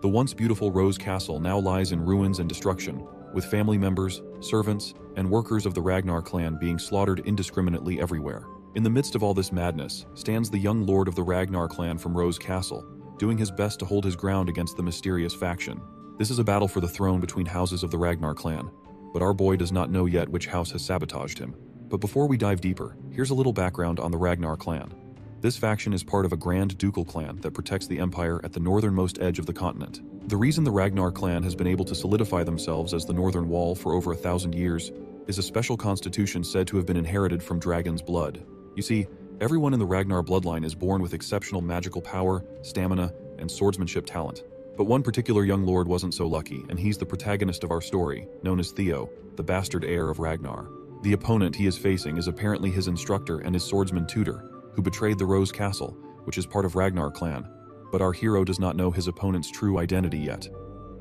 The once beautiful Rose Castle now lies in ruins and destruction, with family members, servants, and workers of the Ragnar clan being slaughtered indiscriminately everywhere. In the midst of all this madness stands the young lord of the Ragnar clan from Rose Castle, doing his best to hold his ground against the mysterious faction. This is a battle for the throne between houses of the Ragnar clan, but our boy does not know yet which house has sabotaged him. But before we dive deeper, here's a little background on the Ragnar clan. This faction is part of a grand ducal clan that protects the empire at the northernmost edge of the continent. The reason the Ragnar clan has been able to solidify themselves as the Northern Wall for over 1,000 years is a special constitution said to have been inherited from dragon's blood. You see, everyone in the Ragnar bloodline is born with exceptional magical power, stamina, and swordsmanship talent. But one particular young lord wasn't so lucky, and he's the protagonist of our story, known as Theo, the bastard heir of Ragnar. The opponent he is facing is apparently his instructor and his swordsman tutor, who betrayed the Rose Castle, which is part of Ragnar clan, but our hero does not know his opponent's true identity yet.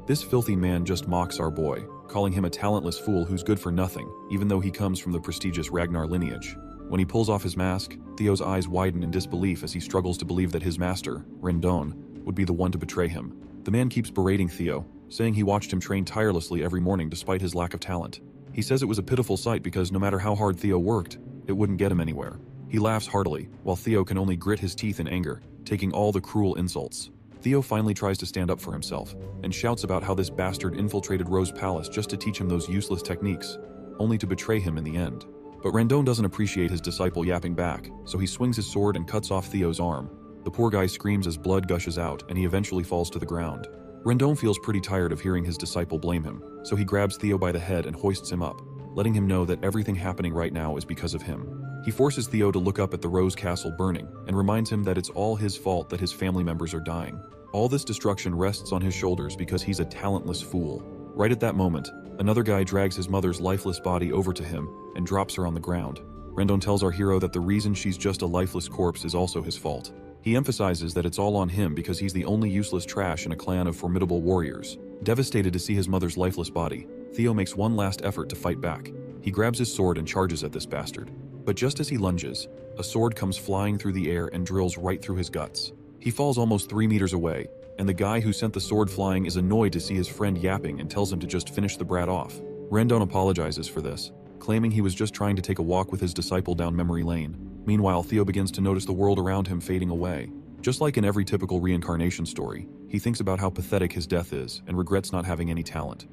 This filthy man just mocks our boy, calling him a talentless fool who's good for nothing, even though he comes from the prestigious Ragnar lineage. When he pulls off his mask, Theo's eyes widen in disbelief as he struggles to believe that his master, Rendon, would be the one to betray him. The man keeps berating Theo, saying he watched him train tirelessly every morning despite his lack of talent. He says it was a pitiful sight because no matter how hard Theo worked, it wouldn't get him anywhere. He laughs heartily, while Theo can only grit his teeth in anger, taking all the cruel insults. Theo finally tries to stand up for himself, and shouts about how this bastard infiltrated Rose Palace just to teach him those useless techniques, only to betray him in the end. But Rendon doesn't appreciate his disciple yapping back, so he swings his sword and cuts off Theo's arm. The poor guy screams as blood gushes out, and he eventually falls to the ground. Rendon feels pretty tired of hearing his disciple blame him, so he grabs Theo by the head and hoists him up, letting him know that everything happening right now is because of him. He forces Theo to look up at the Rose Castle burning, and reminds him that it's all his fault that his family members are dying. All this destruction rests on his shoulders because he's a talentless fool. Right at that moment, another guy drags his mother's lifeless body over to him and drops her on the ground. Rendon tells our hero that the reason she's just a lifeless corpse is also his fault. He emphasizes that it's all on him because he's the only useless trash in a clan of formidable warriors. Devastated to see his mother's lifeless body, Theo makes one last effort to fight back. He grabs his sword and charges at this bastard. But just as he lunges, a sword comes flying through the air and drills right through his guts. He falls almost 3 meters away, and the guy who sent the sword flying is annoyed to see his friend yapping and tells him to just finish the brat off. Rendon apologizes for this, claiming he was just trying to take a walk with his disciple down memory lane. Meanwhile, Theo begins to notice the world around him fading away. Just like in every typical reincarnation story, he thinks about how pathetic his death is and regrets not having any talent.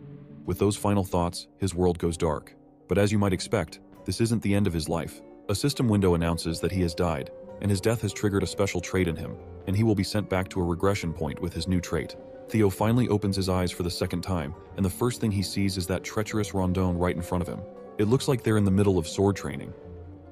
With those final thoughts, his world goes dark. But as you might expect, this isn't the end of his life. A system window announces that he has died, and his death has triggered a special trait in him, and he will be sent back to a regression point with his new trait. Theo finally opens his eyes for the second time, and the first thing he sees is that treacherous Rendon right in front of him. It looks like they're in the middle of sword training.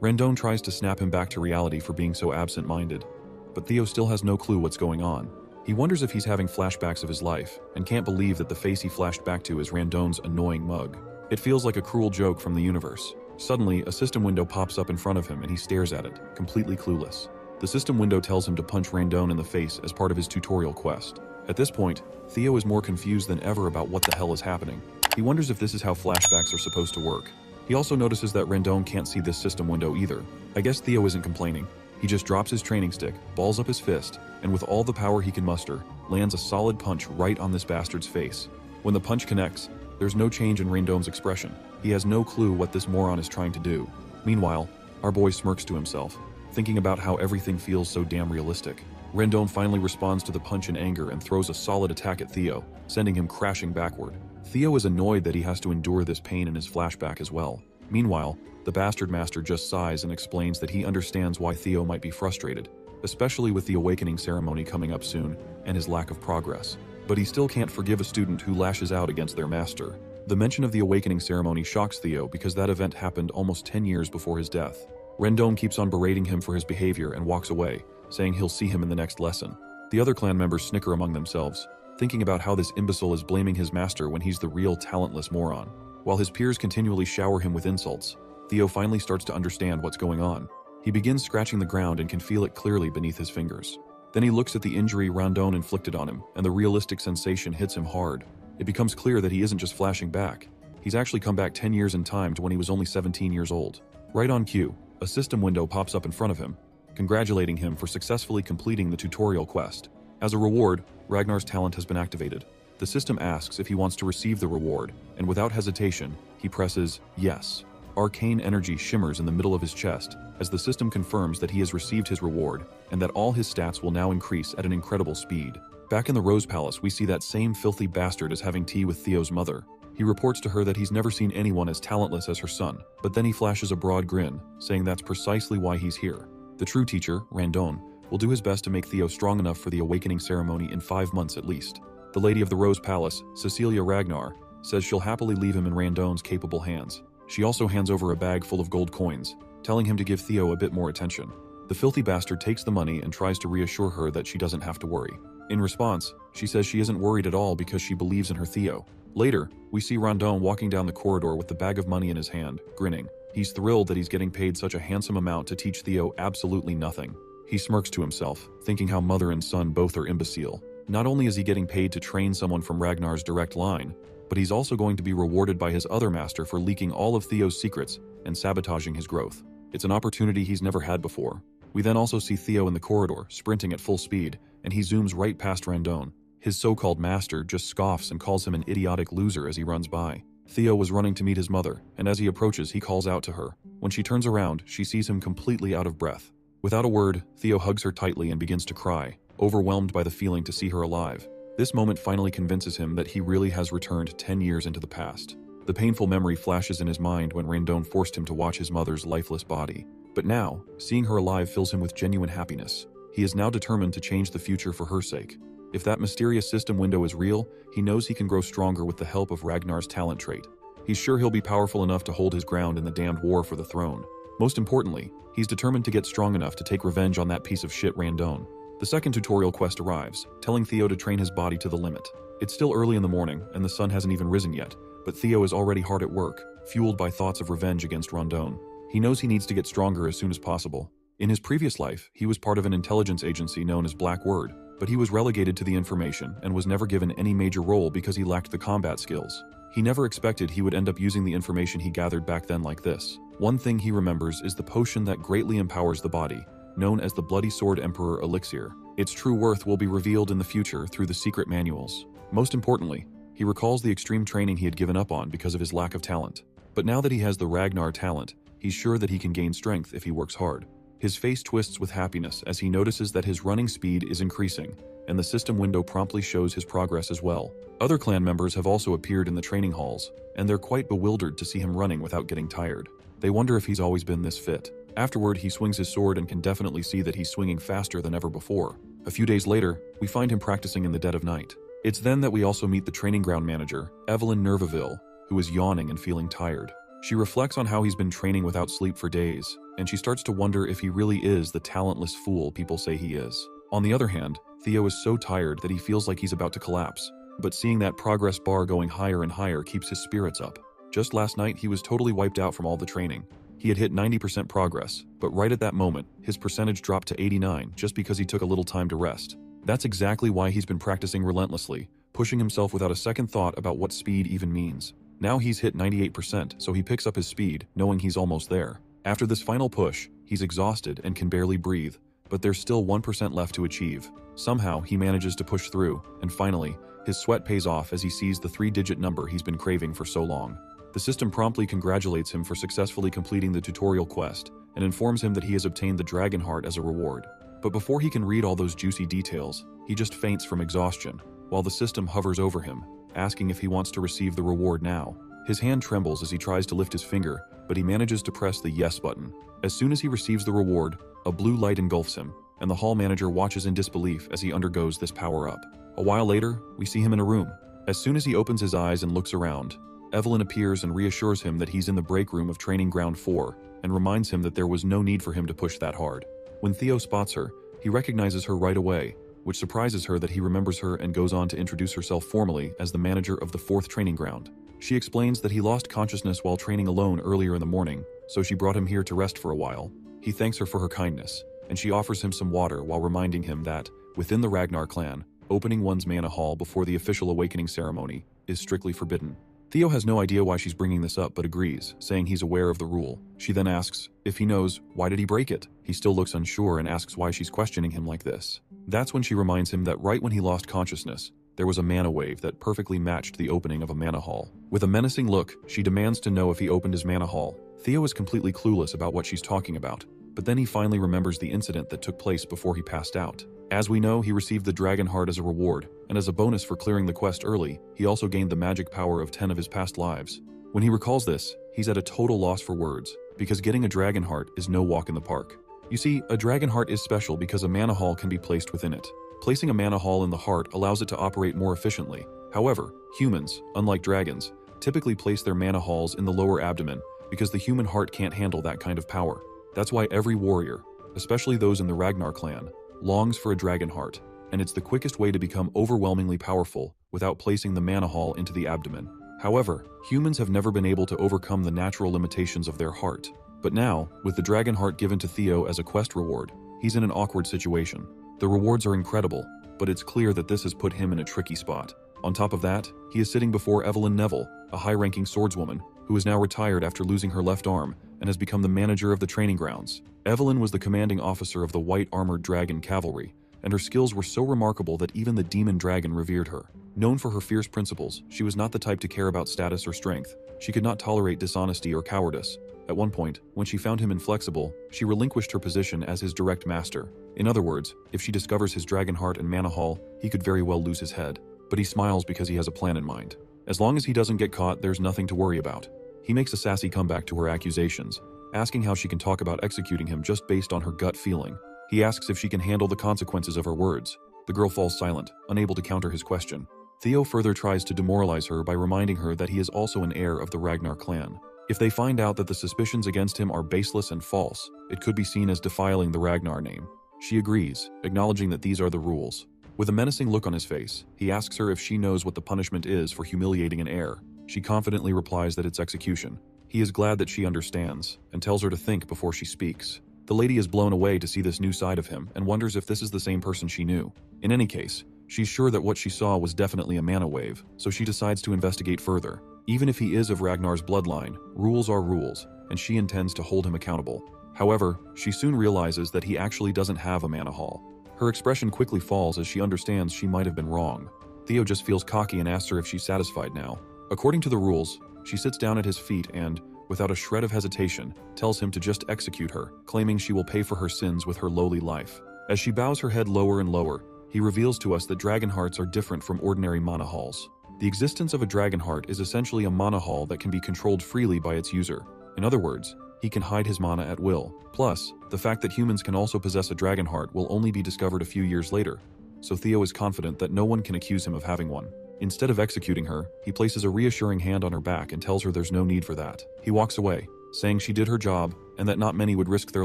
Rendon tries to snap him back to reality for being so absent-minded, but Theo still has no clue what's going on. He wonders if he's having flashbacks of his life, and can't believe that the face he flashed back to is Rendon's annoying mug. It feels like a cruel joke from the universe. Suddenly, a system window pops up in front of him and he stares at it, completely clueless. The system window tells him to punch Rendon in the face as part of his tutorial quest. At this point, Theo is more confused than ever about what the hell is happening. He wonders if this is how flashbacks are supposed to work. He also notices that Rendon can't see this system window either. I guess Theo isn't complaining. He just drops his training stick, balls up his fist, and with all the power he can muster, lands a solid punch right on this bastard's face. When the punch connects, there's no change in Rendon's expression. He has no clue what this moron is trying to do. Meanwhile, our boy smirks to himself, thinking about how everything feels so damn realistic. Rendon finally responds to the punch in anger and throws a solid attack at Theo, sending him crashing backward. Theo is annoyed that he has to endure this pain in his flashback as well. Meanwhile, the bastard master just sighs and explains that he understands why Theo might be frustrated, especially with the awakening ceremony coming up soon and his lack of progress. But he still can't forgive a student who lashes out against their master. The mention of the awakening ceremony shocks Theo because that event happened almost 10 years before his death. Rendon keeps on berating him for his behavior and walks away, saying he'll see him in the next lesson. The other clan members snicker among themselves, thinking about how this imbecile is blaming his master when he's the real talentless moron. While his peers continually shower him with insults, Theo finally starts to understand what's going on. He begins scratching the ground and can feel it clearly beneath his fingers. Then he looks at the injury Rendon inflicted on him, and the realistic sensation hits him hard. It becomes clear that he isn't just flashing back. He's actually come back 10 years in time to when he was only 17 years old. Right on cue, a system window pops up in front of him, congratulating him for successfully completing the tutorial quest. As a reward, Ragnar's talent has been activated. The system asks if he wants to receive the reward, and without hesitation, he presses yes. Arcane energy shimmers in the middle of his chest as the system confirms that he has received his reward and that all his stats will now increase at an incredible speed. Back in the Rose Palace, we see that same filthy bastard is having tea with Theo's mother. He reports to her that he's never seen anyone as talentless as her son, but then he flashes a broad grin, saying that's precisely why he's here. The true teacher, Randon, will do his best to make Theo strong enough for the awakening ceremony in 5 months at least. The Lady of the Rose Palace, Cecilia Ragnar, says she'll happily leave him in Randon's capable hands. She also hands over a bag full of gold coins, telling him to give Theo a bit more attention. The filthy bastard takes the money and tries to reassure her that she doesn't have to worry. In response, she says she isn't worried at all because she believes in her Theo. Later, we see Randon walking down the corridor with the bag of money in his hand, grinning. He's thrilled that he's getting paid such a handsome amount to teach Theo absolutely nothing. He smirks to himself, thinking how mother and son both are imbecile. Not only is he getting paid to train someone from Ragnar's direct line, but he's also going to be rewarded by his other master for leaking all of Theo's secrets and sabotaging his growth. It's an opportunity he's never had before. We then also see Theo in the corridor, sprinting at full speed, and he zooms right past Randon. His so-called master just scoffs and calls him an idiotic loser as he runs by. Theo was running to meet his mother, and as he approaches, he calls out to her. When she turns around, she sees him completely out of breath. Without a word, Theo hugs her tightly and begins to cry, overwhelmed by the feeling to see her alive. This moment finally convinces him that he really has returned 10 years into the past. The painful memory flashes in his mind when Randon forced him to watch his mother's lifeless body. But now, seeing her alive fills him with genuine happiness. He is now determined to change the future for her sake. If that mysterious system window is real, he knows he can grow stronger with the help of Ragnar's talent trait. He's sure he'll be powerful enough to hold his ground in the damned war for the throne. Most importantly, he's determined to get strong enough to take revenge on that piece of shit Randon. The second tutorial quest arrives, telling Theo to train his body to the limit. It's still early in the morning, and the sun hasn't even risen yet, but Theo is already hard at work, fueled by thoughts of revenge against Randon. He knows he needs to get stronger as soon as possible. In his previous life, he was part of an intelligence agency known as Blackwood, but he was relegated to the information and was never given any major role because he lacked the combat skills. He never expected he would end up using the information he gathered back then like this. One thing he remembers is the potion that greatly empowers the body, known as the Bloody Sword Emperor Elixir. Its true worth will be revealed in the future through the secret manuals. Most importantly, he recalls the extreme training he had given up on because of his lack of talent. But now that he has the Ragnar talent, he's sure that he can gain strength if he works hard. His face twists with happiness as he notices that his running speed is increasing, and the system window promptly shows his progress as well. Other clan members have also appeared in the training halls, and they're quite bewildered to see him running without getting tired. They wonder if he's always been this fit. Afterward, he swings his sword and can definitely see that he's swinging faster than ever before. A few days later, we find him practicing in the dead of night. It's then that we also meet the training ground manager, Evelyn Nervaville, who is yawning and feeling tired. She reflects on how he's been training without sleep for days, and she starts to wonder if he really is the talentless fool people say he is. On the other hand, Theo is so tired that he feels like he's about to collapse, but seeing that progress bar going higher and higher keeps his spirits up. Just last night, he was totally wiped out from all the training. He had hit 90% progress, but right at that moment, his percentage dropped to 89 just because he took a little time to rest. That's exactly why he's been practicing relentlessly, pushing himself without a second thought about what speed even means. Now he's hit 98%, so he picks up his speed, knowing he's almost there. After this final push, he's exhausted and can barely breathe, but there's still 1% left to achieve. Somehow, he manages to push through, and finally, his sweat pays off as he sees the 3-digit number he's been craving for so long. The system promptly congratulates him for successfully completing the tutorial quest and informs him that he has obtained the Dragon Heart as a reward. But before he can read all those juicy details, he just faints from exhaustion, while the system hovers over him, asking if he wants to receive the reward now. His hand trembles as he tries to lift his finger, but he manages to press the yes button. As soon as he receives the reward, a blue light engulfs him, and the hall manager watches in disbelief as he undergoes this power-up. A while later, we see him in a room. As soon as he opens his eyes and looks around, Evelyn appears and reassures him that he's in the break room of Training Ground 4 and reminds him that there was no need for him to push that hard. When Theo spots her, he recognizes her right away, which surprises her that he remembers her and goes on to introduce herself formally as the manager of the 4th Training Ground. She explains that he lost consciousness while training alone earlier in the morning, so she brought him here to rest for a while. He thanks her for her kindness, and she offers him some water while reminding him that, within the Ragnar clan, opening one's mana hall before the official awakening ceremony is strictly forbidden. Theo has no idea why she's bringing this up but agrees, saying he's aware of the rule. She then asks if he knows why did he break it. He still looks unsure and asks why she's questioning him like this. That's when she reminds him that right when he lost consciousness, there was a mana wave that perfectly matched the opening of a mana hall. With a menacing look, she demands to know if he opened his mana hall. Theo is completely clueless about what she's talking about, but then he finally remembers the incident that took place before he passed out. As we know, he received the dragon heart as a reward, and as a bonus for clearing the quest early, he also gained the magic power of 10 of his past lives. When he recalls this, he's at a total loss for words, because getting a dragon heart is no walk in the park. You see, a dragon heart is special because a mana hall can be placed within it. Placing a mana hall in the heart allows it to operate more efficiently. However, humans, unlike dragons, typically place their mana halls in the lower abdomen because the human heart can't handle that kind of power. That's why every warrior, especially those in the Ragnar clan, longs for a dragon heart, and it's the quickest way to become overwhelmingly powerful without placing the mana hall into the abdomen. However, humans have never been able to overcome the natural limitations of their heart. But now, with the dragon heart given to Theo as a quest reward, he's in an awkward situation. The rewards are incredible, but it's clear that this has put him in a tricky spot. On top of that, he is sitting before Evelyn Neville, a high-ranking swordswoman, who is now retired after losing her left arm and has become the manager of the training grounds. Evelyn was the commanding officer of the white armored dragon cavalry, and her skills were so remarkable that even the demon dragon revered her. Known for her fierce principles, she was not the type to care about status or strength. She could not tolerate dishonesty or cowardice. At one point, when she found him inflexible, she relinquished her position as his direct master. In other words, if she discovers his dragon heart and mana hall, he could very well lose his head. But he smiles because he has a plan in mind. As long as he doesn't get caught, there's nothing to worry about. He makes a sassy comeback to her accusations, asking how she can talk about executing him just based on her gut feeling. He asks if she can handle the consequences of her words. The girl falls silent, unable to counter his question. Theo further tries to demoralize her by reminding her that he is also an heir of the Ragnar clan. If they find out that the suspicions against him are baseless and false, it could be seen as defiling the Ragnar name. She agrees, acknowledging that these are the rules. With a menacing look on his face, he asks her if she knows what the punishment is for humiliating an heir. She confidently replies that it's execution. He is glad that she understands, and tells her to think before she speaks. The lady is blown away to see this new side of him, and wonders if this is the same person she knew. In any case, she's sure that what she saw was definitely a mana wave, so she decides to investigate further. Even if he is of Ragnar's bloodline, rules are rules, and she intends to hold him accountable. However, she soon realizes that he actually doesn't have a mana hall. Her expression quickly falls as she understands she might have been wrong. Theo just feels cocky and asks her if she's satisfied now. According to the rules, she sits down at his feet and, without a shred of hesitation, tells him to just execute her, claiming she will pay for her sins with her lowly life. As she bows her head lower and lower, he reveals to us that dragon hearts are different from ordinary mana halls. The existence of a dragon heart is essentially a mana hall that can be controlled freely by its user. In other words, he can hide his mana at will. Plus, the fact that humans can also possess a dragon heart will only be discovered a few years later, so Theo is confident that no one can accuse him of having one. Instead of executing her, he places a reassuring hand on her back and tells her there's no need for that. He walks away, saying she did her job and that not many would risk their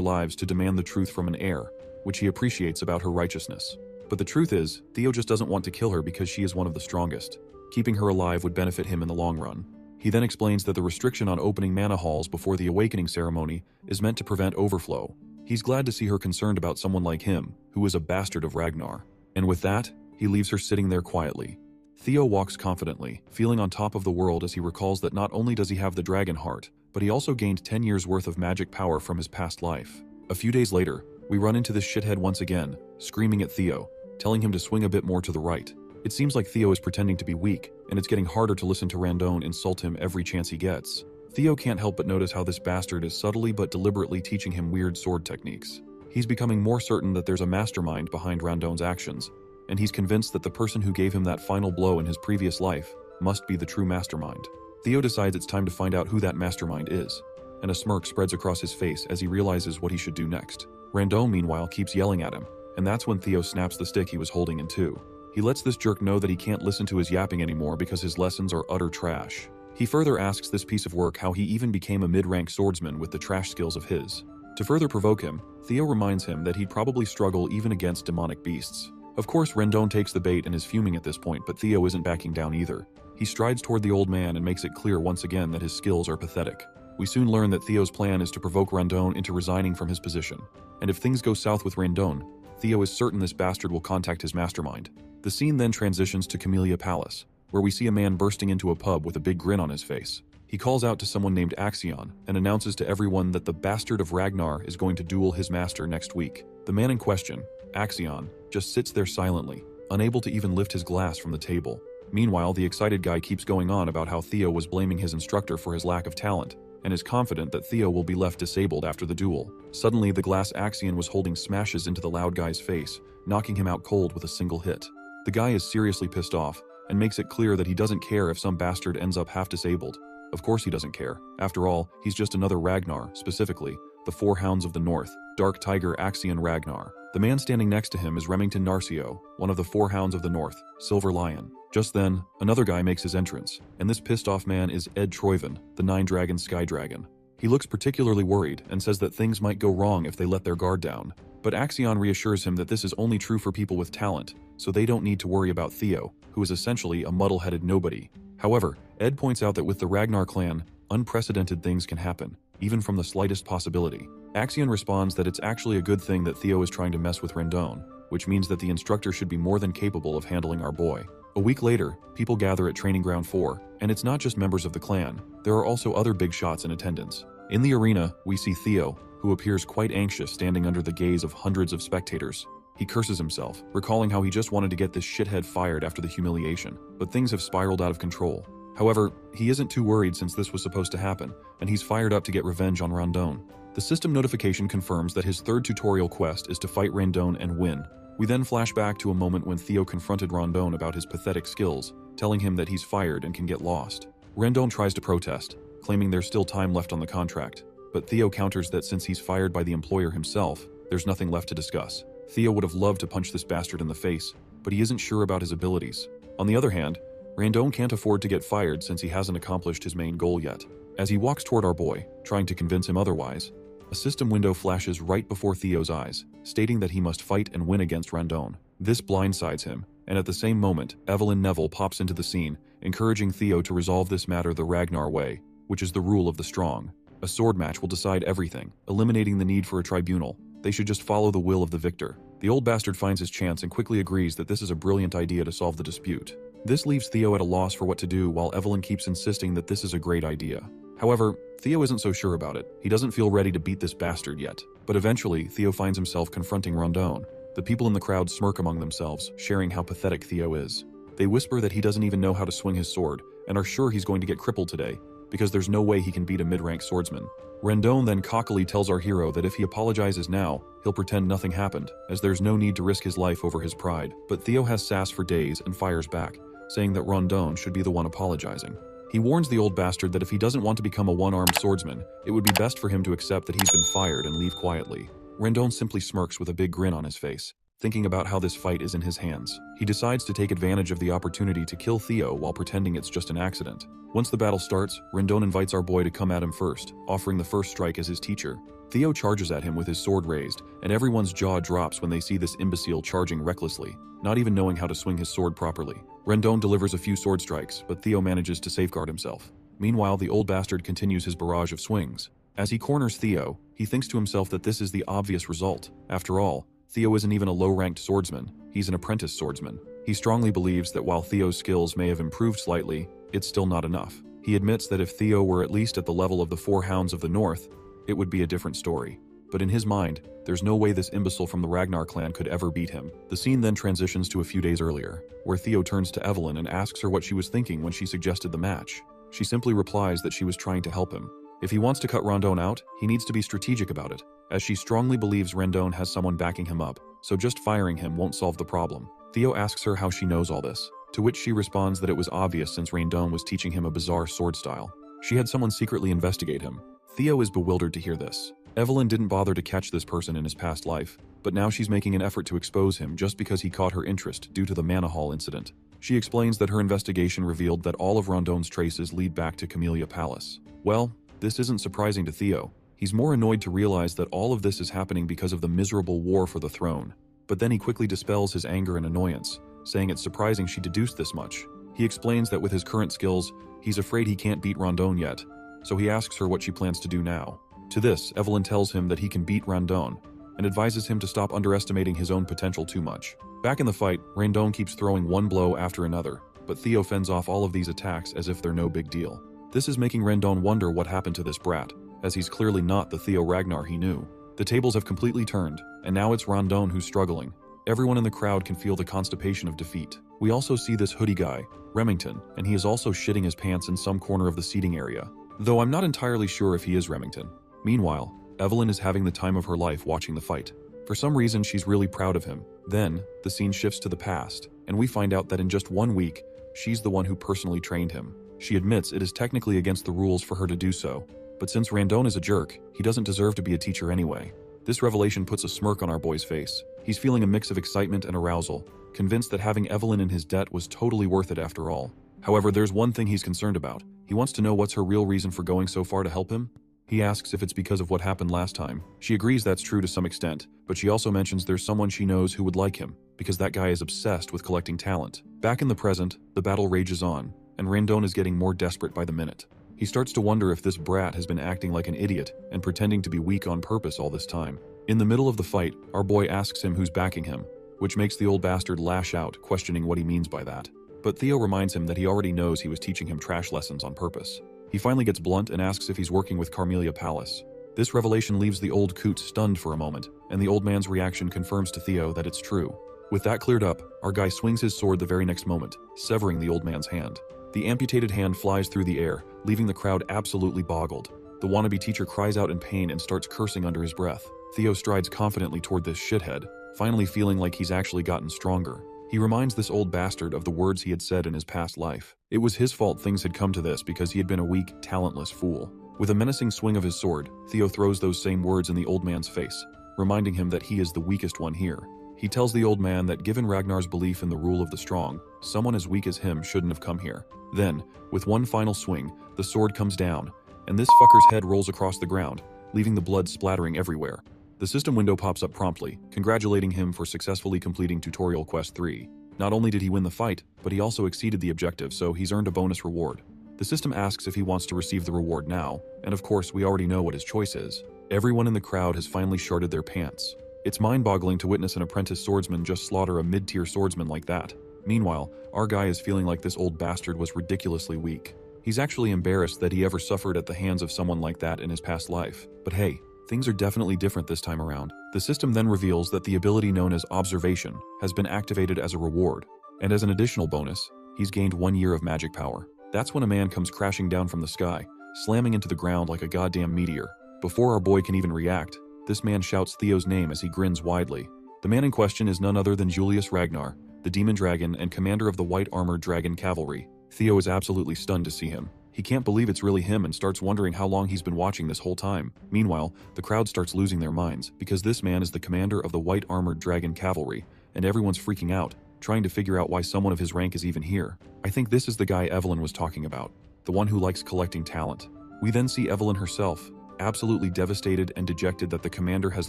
lives to demand the truth from an heir, which he appreciates about her righteousness. But the truth is, Theo just doesn't want to kill her because she is one of the strongest. Keeping her alive would benefit him in the long run. He then explains that the restriction on opening mana halls before the awakening ceremony is meant to prevent overflow. He's glad to see her concerned about someone like him, who is a bastard of Ragnar. And with that, he leaves her sitting there quietly. Theo walks confidently, feeling on top of the world as he recalls that not only does he have the dragon heart, but he also gained 10 years worth of magic power from his past life. A few days later, we run into this shithead once again, screaming at Theo, telling him to swing a bit more to the right. It seems like Theo is pretending to be weak, and it's getting harder to listen to Randone insult him every chance he gets. Theo can't help but notice how this bastard is subtly but deliberately teaching him weird sword techniques. He's becoming more certain that there's a mastermind behind Randone's actions, and he's convinced that the person who gave him that final blow in his previous life must be the true mastermind. Theo decides it's time to find out who that mastermind is, and a smirk spreads across his face as he realizes what he should do next. Randone, meanwhile, keeps yelling at him, and that's when Theo snaps the stick he was holding in two. He lets this jerk know that he can't listen to his yapping anymore because his lessons are utter trash. He further asks this piece of work how he even became a mid-rank swordsman with the trash skills of his. To further provoke him, Theo reminds him that he'd probably struggle even against demonic beasts. Of course, Randone takes the bait and is fuming at this point, but Theo isn't backing down either. He strides toward the old man and makes it clear once again that his skills are pathetic. We soon learn that Theo's plan is to provoke Randone into resigning from his position. And if things go south with Randone, Theo is certain this bastard will contact his mastermind. The scene then transitions to Camellia Palace, where we see a man bursting into a pub with a big grin on his face. He calls out to someone named Axion and announces to everyone that the bastard of Ragnar is going to duel his master next week. The man in question, Axion, just sits there silently, unable to even lift his glass from the table. Meanwhile, the excited guy keeps going on about how Theo was blaming his instructor for his lack of talent, and is confident that Theo will be left disabled after the duel. Suddenly, the glass Axion was holding smashes into the loud guy's face, knocking him out cold with a single hit. The guy is seriously pissed off, and makes it clear that he doesn't care if some bastard ends up half disabled. Of course he doesn't care. After all, he's just another Ragnar, specifically, the Four Hounds of the North, Dark Tiger Axion Ragnar. The man standing next to him is Remington Narcio, one of the Four Hounds of the North, Silver Lion. Just then, another guy makes his entrance, and this pissed off man is Ed Troyven, the Nine Dragon Sky Dragon. He looks particularly worried and says that things might go wrong if they let their guard down. But Axion reassures him that this is only true for people with talent, so they don't need to worry about Theo, who is essentially a muddle-headed nobody. However, Ed points out that with the Ragnar clan, unprecedented things can happen, even from the slightest possibility. Axion responds that it's actually a good thing that Theo is trying to mess with Rendon, which means that the instructor should be more than capable of handling our boy. A week later, people gather at Training Ground 4, and it's not just members of the clan, there are also other big shots in attendance. In the arena, we see Theo, who appears quite anxious standing under the gaze of hundreds of spectators. He curses himself, recalling how he just wanted to get this shithead fired after the humiliation, but things have spiraled out of control. However, he isn't too worried since this was supposed to happen, and he's fired up to get revenge on Rondon. The system notification confirms that his third tutorial quest is to fight Rondon and win. We then flash back to a moment when Theo confronted Rondon about his pathetic skills, telling him that he's fired and can get lost. Rondon tries to protest, claiming there's still time left on the contract, but Theo counters that since he's fired by the employer himself, there's nothing left to discuss. Theo would have loved to punch this bastard in the face, but he isn't sure about his abilities. On the other hand, Rondon can't afford to get fired since he hasn't accomplished his main goal yet. As he walks toward our boy, trying to convince him otherwise, a system window flashes right before Theo's eyes, stating that he must fight and win against Rondon. This blindsides him, and at the same moment, Evelyn Neville pops into the scene, encouraging Theo to resolve this matter the Ragnar way, which is the rule of the strong. A sword match will decide everything, eliminating the need for a tribunal. They should just follow the will of the victor. The old bastard finds his chance and quickly agrees that this is a brilliant idea to solve the dispute. This leaves Theo at a loss for what to do while Evelyn keeps insisting that this is a great idea. However, Theo isn't so sure about it. He doesn't feel ready to beat this bastard yet. But eventually, Theo finds himself confronting Rondon. The people in the crowd smirk among themselves, sharing how pathetic Theo is. They whisper that he doesn't even know how to swing his sword, and are sure he's going to get crippled today, because there's no way he can beat a mid-rank swordsman. Rondon then cockily tells our hero that if he apologizes now, he'll pretend nothing happened, as there's no need to risk his life over his pride. But Theo has sass for days and fires back, saying that Rondon should be the one apologizing. He warns the old bastard that if he doesn't want to become a one-armed swordsman, it would be best for him to accept that he's been fired and leave quietly. Rondon simply smirks with a big grin on his face, thinking about how this fight is in his hands. He decides to take advantage of the opportunity to kill Theo while pretending it's just an accident. Once the battle starts, Rondon invites our boy to come at him first, offering the first strike as his teacher. Theo charges at him with his sword raised, and everyone's jaw drops when they see this imbecile charging recklessly, not even knowing how to swing his sword properly. Rondon delivers a few sword strikes, but Theo manages to safeguard himself. Meanwhile, the old bastard continues his barrage of swings. As he corners Theo, he thinks to himself that this is the obvious result. After all, Theo isn't even a low-ranked swordsman, he's an apprentice swordsman. He strongly believes that while Theo's skills may have improved slightly, it's still not enough. He admits that if Theo were at least at the level of the Four Hounds of the North, it would be a different story. But in his mind, there's no way this imbecile from the Ragnar clan could ever beat him. The scene then transitions to a few days earlier, where Theo turns to Evelyn and asks her what she was thinking when she suggested the match. She simply replies that she was trying to help him. If he wants to cut Rondon out, he needs to be strategic about it, as she strongly believes Rondon has someone backing him up, so just firing him won't solve the problem. Theo asks her how she knows all this, to which she responds that it was obvious since Rondon was teaching him a bizarre sword style. She had someone secretly investigate him. Theo is bewildered to hear this. Evelyn didn't bother to catch this person in his past life, but now she's making an effort to expose him just because he caught her interest due to the Mana Hall incident. She explains that her investigation revealed that all of Rondon's traces lead back to Camellia Palace. Well, this isn't surprising to Theo. He's more annoyed to realize that all of this is happening because of the miserable war for the throne. But then he quickly dispels his anger and annoyance, saying it's surprising she deduced this much. He explains that with his current skills, he's afraid he can't beat Rondon yet, so he asks her what she plans to do now. To this, Evelyn tells him that he can beat Rondon, and advises him to stop underestimating his own potential too much. Back in the fight, Rondon keeps throwing one blow after another, but Theo fends off all of these attacks as if they're no big deal. This is making Rendon wonder what happened to this brat, as he's clearly not the Theo Ragnar he knew. The tables have completely turned, and now it's Rondon who's struggling. Everyone in the crowd can feel the constipation of defeat. We also see this hoodie guy, Remington, and he is also shitting his pants in some corner of the seating area, though I'm not entirely sure if he is Remington. Meanwhile, Evelyn is having the time of her life watching the fight. For some reason, she's really proud of him. Then, the scene shifts to the past, and we find out that in just 1 week, she's the one who personally trained him. She admits it is technically against the rules for her to do so, but since Rondon is a jerk, he doesn't deserve to be a teacher anyway. This revelation puts a smirk on our boy's face. He's feeling a mix of excitement and arousal, convinced that having Evelyn in his debt was totally worth it after all. However, there's one thing he's concerned about. He wants to know what's her real reason for going so far to help him. He asks if it's because of what happened last time. She agrees that's true to some extent, but she also mentions there's someone she knows who would like him, because that guy is obsessed with collecting talent. Back in the present, the battle rages on, and Rondon is getting more desperate by the minute. He starts to wonder if this brat has been acting like an idiot and pretending to be weak on purpose all this time. In the middle of the fight, our boy asks him who's backing him, which makes the old bastard lash out, questioning what he means by that. But Theo reminds him that he already knows he was teaching him trash lessons on purpose. He finally gets blunt and asks if he's working with Carmelia Palace. This revelation leaves the old coot stunned for a moment, and the old man's reaction confirms to Theo that it's true. With that cleared up, our guy swings his sword the very next moment, severing the old man's hand. The amputated hand flies through the air, leaving the crowd absolutely boggled. The wannabe teacher cries out in pain and starts cursing under his breath. Theo strides confidently toward this shithead, finally feeling like he's actually gotten stronger. He reminds this old bastard of the words he had said in his past life. It was his fault things had come to this because he had been a weak, talentless fool. With a menacing swing of his sword, Theo throws those same words in the old man's face, reminding him that he is the weakest one here. He tells the old man that given Ragnar's belief in the rule of the strong, someone as weak as him shouldn't have come here. Then, with one final swing, the sword comes down, and this fucker's head rolls across the ground, leaving the blood splattering everywhere. The system window pops up promptly, congratulating him for successfully completing Tutorial Quest 3. Not only did he win the fight, but he also exceeded the objective, so he's earned a bonus reward. The system asks if he wants to receive the reward now, and of course we already know what his choice is. Everyone in the crowd has finally sharded their pants. It's mind-boggling to witness an apprentice swordsman just slaughter a mid-tier swordsman like that. Meanwhile, our guy is feeling like this old bastard was ridiculously weak. He's actually embarrassed that he ever suffered at the hands of someone like that in his past life. But hey, things are definitely different this time around. The system then reveals that the ability known as Observation has been activated as a reward, and as an additional bonus, he's gained 1 year of magic power. That's when a man comes crashing down from the sky, slamming into the ground like a goddamn meteor. Before our boy can even react, this man shouts Theo's name as he grins widely. The man in question is none other than Julius Ragnar, the demon dragon and commander of the white armored dragon cavalry. Theo is absolutely stunned to see him. He can't believe it's really him and starts wondering how long he's been watching this whole time. Meanwhile, the crowd starts losing their minds, because this man is the commander of the white armored dragon cavalry, and everyone's freaking out, trying to figure out why someone of his rank is even here. I think this is the guy Evelyn was talking about, the one who likes collecting talent. We then see Evelyn herself, absolutely devastated and dejected that the commander has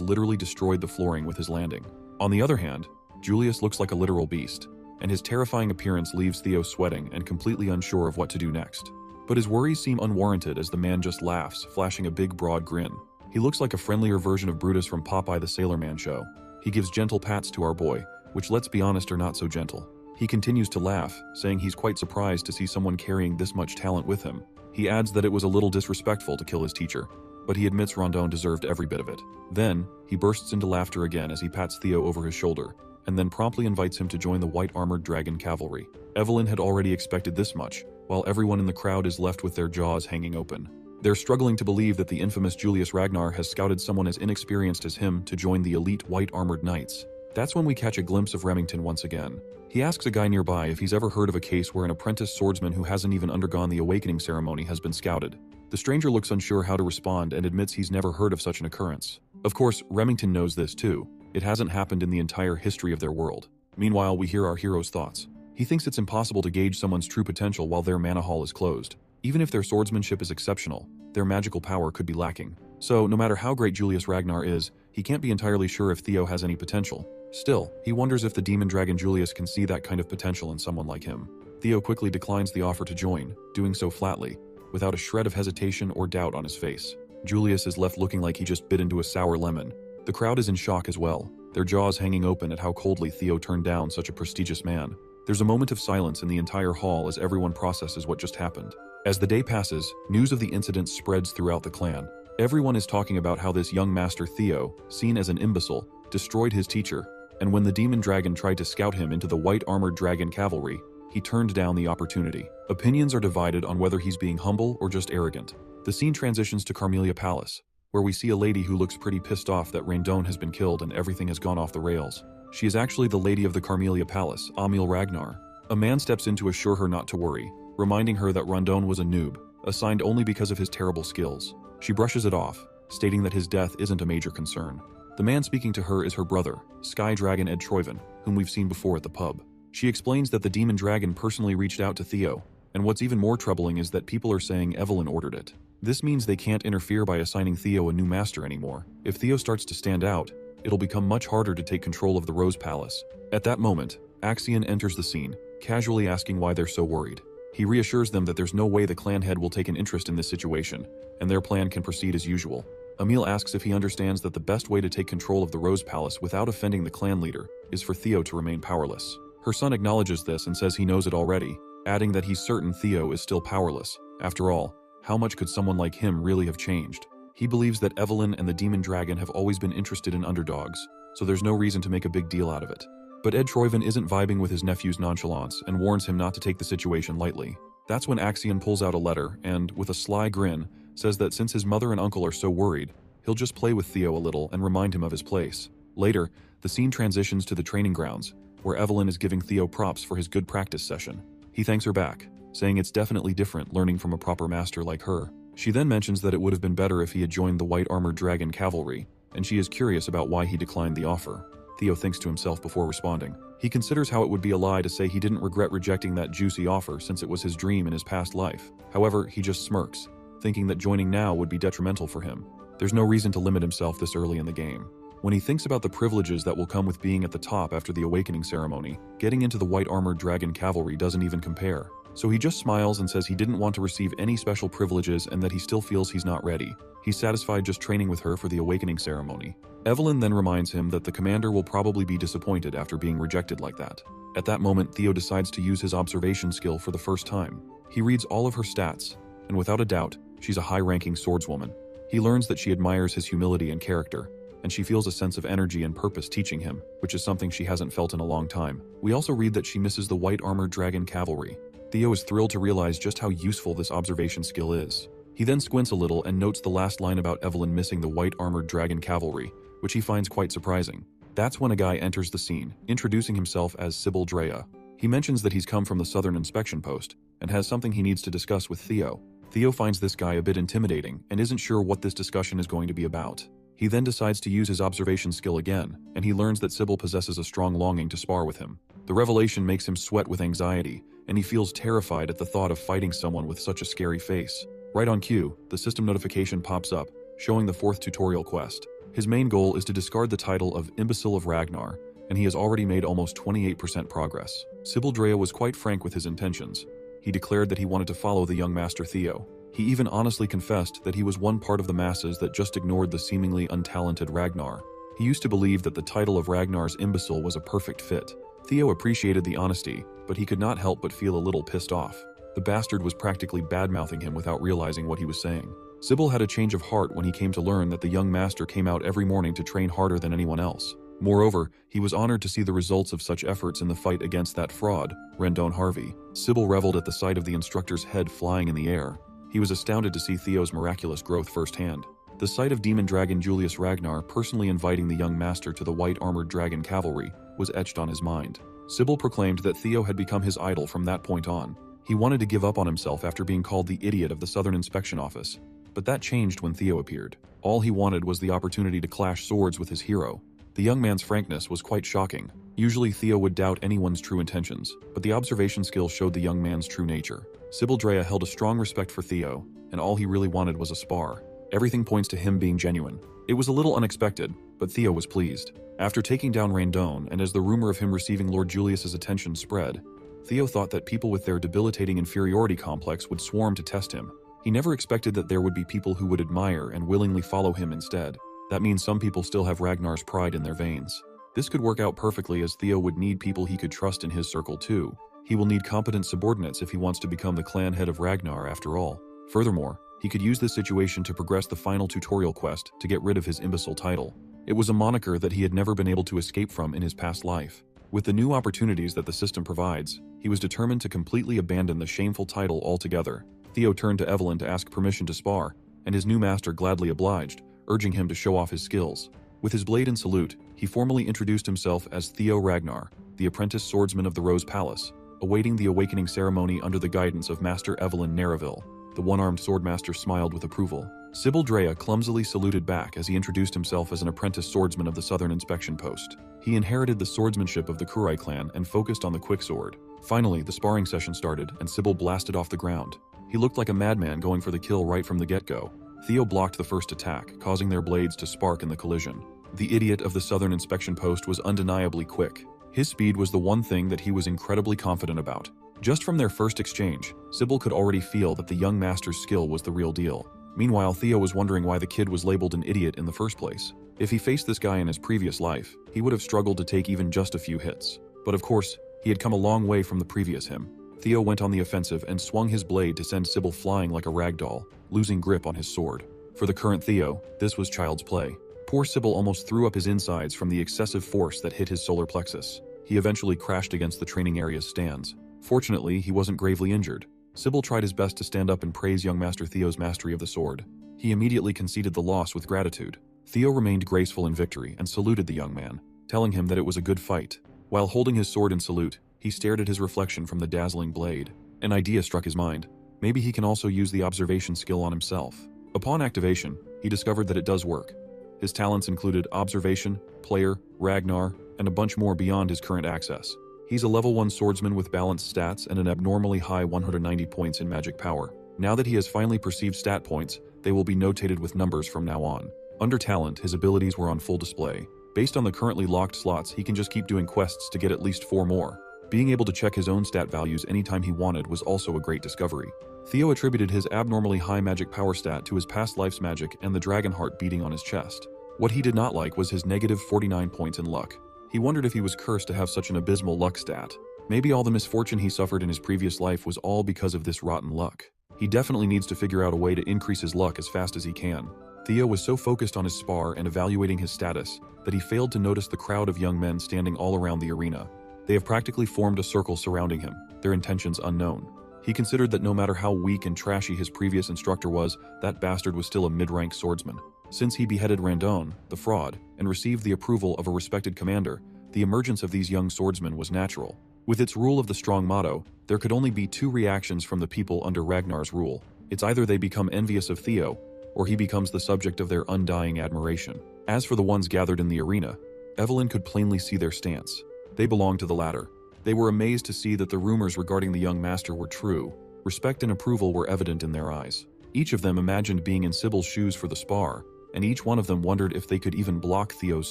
literally destroyed the flooring with his landing. On the other hand, Julius looks like a literal beast, and his terrifying appearance leaves Theo sweating and completely unsure of what to do next. But his worries seem unwarranted as the man just laughs, flashing a big broad grin. He looks like a friendlier version of Brutus from Popeye the Sailor Man show. He gives gentle pats to our boy, which let's be honest are not so gentle. He continues to laugh, saying he's quite surprised to see someone carrying this much talent with him. He adds that it was a little disrespectful to kill his teacher, but he admits Rondon deserved every bit of it. Then, he bursts into laughter again as he pats Theo over his shoulder, and then promptly invites him to join the white armored dragon cavalry. Evelyn had already expected this much, while everyone in the crowd is left with their jaws hanging open. They're struggling to believe that the infamous Julius Ragnar has scouted someone as inexperienced as him to join the elite white armored knights. That's when we catch a glimpse of Remington once again. He asks a guy nearby if he's ever heard of a case where an apprentice swordsman who hasn't even undergone the awakening ceremony has been scouted. The stranger looks unsure how to respond and admits he's never heard of such an occurrence. Of course, Remington knows this too. It hasn't happened in the entire history of their world. Meanwhile, we hear our hero's thoughts. He thinks it's impossible to gauge someone's true potential while their mana hall is closed. Even if their swordsmanship is exceptional, their magical power could be lacking. So, no matter how great Julius Ragnar is, he can't be entirely sure if Theo has any potential. Still, he wonders if the demon dragon Julius can see that kind of potential in someone like him. Theo quickly declines the offer to join, doing so flatly, without a shred of hesitation or doubt on his face. Julius is left looking like he just bit into a sour lemon. The crowd is in shock as well, their jaws hanging open at how coldly Theo turned down such a prestigious man. There's a moment of silence in the entire hall as everyone processes what just happened. As the day passes, news of the incident spreads throughout the clan. Everyone is talking about how this young master Theo, seen as an imbecile, destroyed his teacher, and when the demon dragon tried to scout him into the white armored dragon cavalry, he turned down the opportunity. Opinions are divided on whether he's being humble or just arrogant. The scene transitions to Carmelia Palace, where we see a lady who looks pretty pissed off that Randon has been killed and everything has gone off the rails. She is actually the lady of the Carmelia Palace, Amil Ragnar. A man steps in to assure her not to worry, reminding her that Randon was a noob, assigned only because of his terrible skills. She brushes it off, stating that his death isn't a major concern. The man speaking to her is her brother, Sky Dragon Ed Troyven, whom we've seen before at the pub. She explains that the demon dragon personally reached out to Theo, and what's even more troubling is that people are saying Evelyn ordered it. This means they can't interfere by assigning Theo a new master anymore. If Theo starts to stand out, it'll become much harder to take control of the Rose Palace. At that moment, Axion enters the scene, casually asking why they're so worried. He reassures them that there's no way the clan head will take an interest in this situation, and their plan can proceed as usual. Emil asks if he understands that the best way to take control of the Rose Palace without offending the clan leader is for Theo to remain powerless. Her son acknowledges this and says he knows it already, adding that he's certain Theo is still powerless. After all, how much could someone like him really have changed? He believes that Evelyn and the demon dragon have always been interested in underdogs, so there's no reason to make a big deal out of it. But Ed Troyven isn't vibing with his nephew's nonchalance and warns him not to take the situation lightly. That's when Axion pulls out a letter and, with a sly grin, says that since his mother and uncle are so worried, he'll just play with Theo a little and remind him of his place. Later, the scene transitions to the training grounds, where Evelyn is giving Theo props for his good practice session. He thanks her back, saying it's definitely different learning from a proper master like her. She then mentions that it would have been better if he had joined the white armored dragon cavalry, and she is curious about why he declined the offer. Theo thinks to himself before responding. He considers how it would be a lie to say he didn't regret rejecting that juicy offer since it was his dream in his past life. However, he just smirks, thinking that joining now would be detrimental for him. There's no reason to limit himself this early in the game. When he thinks about the privileges that will come with being at the top after the awakening ceremony, getting into the white armored dragon cavalry doesn't even compare. So he just smiles and says he didn't want to receive any special privileges and that he still feels he's not ready. He's satisfied just training with her for the awakening ceremony. Evelyn then reminds him that the commander will probably be disappointed after being rejected like that. At that moment, Theo decides to use his observation skill for the first time. He reads all of her stats, and without a doubt, she's a high-ranking swordswoman. He learns that she admires his humility and character, and she feels a sense of energy and purpose teaching him, which is something she hasn't felt in a long time. We also read that she misses the white armored dragon cavalry. Theo is thrilled to realize just how useful this observation skill is. He then squints a little and notes the last line about Evelyn missing the white armored dragon cavalry, which he finds quite surprising. That's when a guy enters the scene, introducing himself as Sybil Drea. He mentions that he's come from the Southern Inspection Post and has something he needs to discuss with Theo. Theo finds this guy a bit intimidating and isn't sure what this discussion is going to be about. He then decides to use his observation skill again, and he learns that Sybil possesses a strong longing to spar with him. The revelation makes him sweat with anxiety, and he feels terrified at the thought of fighting someone with such a scary face. Right on cue, the system notification pops up, showing the 4th tutorial quest. His main goal is to discard the title of Imbecile of Ragnar, and he has already made almost 28% progress. Sybil Drea was quite frank with his intentions. He declared that he wanted to follow the young master Theo. He even honestly confessed that he was one part of the masses that just ignored the seemingly untalented Ragnar. He used to believe that the title of Ragnar's imbecile was a perfect fit. Theo appreciated the honesty, but he could not help but feel a little pissed off. The bastard was practically bad-mouthing him without realizing what he was saying. Sybil had a change of heart when he came to learn that the young master came out every morning to train harder than anyone else. Moreover, he was honored to see the results of such efforts in the fight against that fraud, Randon Harvey. Sybil reveled at the sight of the instructor's head flying in the air. He was astounded to see Theo's miraculous growth firsthand. The sight of demon dragon Julius Ragnar personally inviting the young master to the white armored dragon cavalry was etched on his mind. Sybil proclaimed that Theo had become his idol from that point on. He wanted to give up on himself after being called the idiot of the Southern Inspection Office. But that changed when Theo appeared. All he wanted was the opportunity to clash swords with his hero. The young man's frankness was quite shocking. Usually Theo would doubt anyone's true intentions, but the observation skill showed the young man's true nature. Sybil Drea held a strong respect for Theo, and all he really wanted was a spar. Everything points to him being genuine. It was a little unexpected, but Theo was pleased. After taking down Randon, and as the rumor of him receiving Lord Julius's attention spread, Theo thought that people with their debilitating inferiority complex would swarm to test him. He never expected that there would be people who would admire and willingly follow him instead. That means some people still have Ragnar's pride in their veins. This could work out perfectly, as Theo would need people he could trust in his circle too. He will need competent subordinates if he wants to become the clan head of Ragnar after all. Furthermore, he could use this situation to progress the final tutorial quest to get rid of his imbecile title. It was a moniker that he had never been able to escape from in his past life. With the new opportunities that the system provides, he was determined to completely abandon the shameful title altogether. Theo turned to Evelyn to ask permission to spar, and his new master gladly obliged, urging him to show off his skills. With his blade and salute, he formally introduced himself as Theo Ragnar, the apprentice swordsman of the Rose Palace, awaiting the awakening ceremony under the guidance of Master Evelyn Nereville. The one-armed swordmaster smiled with approval. Sybil Drea clumsily saluted back as he introduced himself as an apprentice swordsman of the Southern Inspection Post. He inherited the swordsmanship of the Kurai clan and focused on the quick sword. Finally, the sparring session started, and Sybil blasted off the ground. He looked like a madman going for the kill right from the get-go. Theo blocked the first attack, causing their blades to spark in the collision. The idiot of the Southern Inspection Post was undeniably quick. His speed was the one thing that he was incredibly confident about. Just from their first exchange, Sybil could already feel that the young master's skill was the real deal. Meanwhile, Theo was wondering why the kid was labeled an idiot in the first place. If he faced this guy in his previous life, he would have struggled to take even just a few hits. But of course, he had come a long way from the previous him. Theo went on the offensive and swung his blade to send Sybil flying like a rag doll, losing grip on his sword. For the current Theo, this was child's play. Poor Sybil almost threw up his insides from the excessive force that hit his solar plexus. He eventually crashed against the training area's stands. Fortunately, he wasn't gravely injured. Sybil tried his best to stand up and praise young Master Theo's mastery of the sword. He immediately conceded the loss with gratitude. Theo remained graceful in victory and saluted the young man, telling him that it was a good fight. While holding his sword in salute, he stared at his reflection from the dazzling blade. An idea struck his mind. Maybe he can also use the observation skill on himself. Upon activation, he discovered that it does work. His talents included observation, player, Ragnar, and a bunch more beyond his current access. He's a level 1 swordsman with balanced stats and an abnormally high 190 points in magic power. Now that he has finally perceived stat points, they will be notated with numbers from now on. Under talent, his abilities were on full display. Based on the currently locked slots, he can just keep doing quests to get at least 4 more. Being able to check his own stat values anytime he wanted was also a great discovery. Theo attributed his abnormally high magic power stat to his past life's magic and the dragon heart beating on his chest. What he did not like was his negative 49 points in luck. He wondered if he was cursed to have such an abysmal luck stat. Maybe all the misfortune he suffered in his previous life was all because of this rotten luck. He definitely needs to figure out a way to increase his luck as fast as he can. Theo was so focused on his spar and evaluating his status that he failed to notice the crowd of young men standing all around the arena. They have practically formed a circle surrounding him, their intentions unknown. He considered that no matter how weak and trashy his previous instructor was, that bastard was still a mid-rank swordsman. Since he beheaded Randon, the fraud, and received the approval of a respected commander, the emergence of these young swordsmen was natural. With its rule of the strong motto, there could only be 2 reactions from the people under Ragnar's rule. It's either they become envious of Theo, or he becomes the subject of their undying admiration. As for the ones gathered in the arena, Evelyn could plainly see their stance. They belonged to the latter. They were amazed to see that the rumors regarding the young master were true. Respect and approval were evident in their eyes. Each of them imagined being in Sybil's shoes for the spar, and each one of them wondered if they could even block Theo's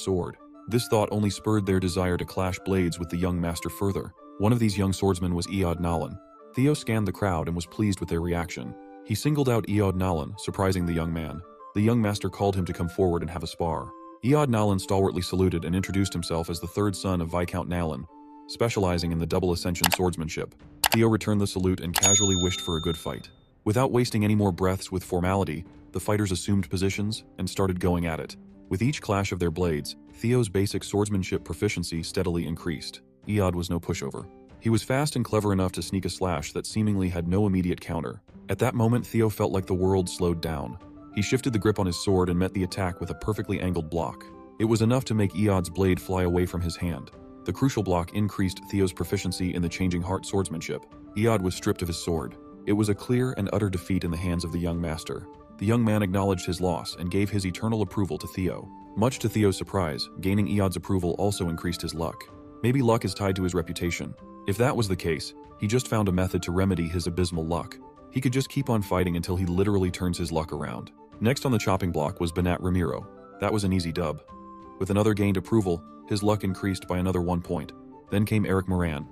sword. This thought only spurred their desire to clash blades with the young master further. One of these young swordsmen was Eod Nalan. Theo scanned the crowd and was pleased with their reaction. He singled out Eod Nalan, surprising the young man. The young master called him to come forward and have a spar. Eod Nalan stalwartly saluted and introduced himself as the 3rd son of Viscount Nalan, specializing in the double ascension swordsmanship. Theo returned the salute and casually wished for a good fight. Without wasting any more breaths with formality, the fighters assumed positions and started going at it. With each clash of their blades, Theo's basic swordsmanship proficiency steadily increased. Eod was no pushover. He was fast and clever enough to sneak a slash that seemingly had no immediate counter. At that moment, Theo felt like the world slowed down. He shifted the grip on his sword and met the attack with a perfectly angled block. It was enough to make Eod's blade fly away from his hand. The crucial block increased Theo's proficiency in the changing heart swordsmanship. Eod was stripped of his sword. It was a clear and utter defeat in the hands of the young master. The young man acknowledged his loss and gave his eternal approval to Theo. Much to Theo's surprise, gaining Eod's approval also increased his luck. Maybe luck is tied to his reputation. If that was the case, he just found a method to remedy his abysmal luck. He could just keep on fighting until he literally turns his luck around. Next on the chopping block was Banat Ramiro. That was an easy dub. With another gained approval, his luck increased by another 1 point. Then came Eric Moran.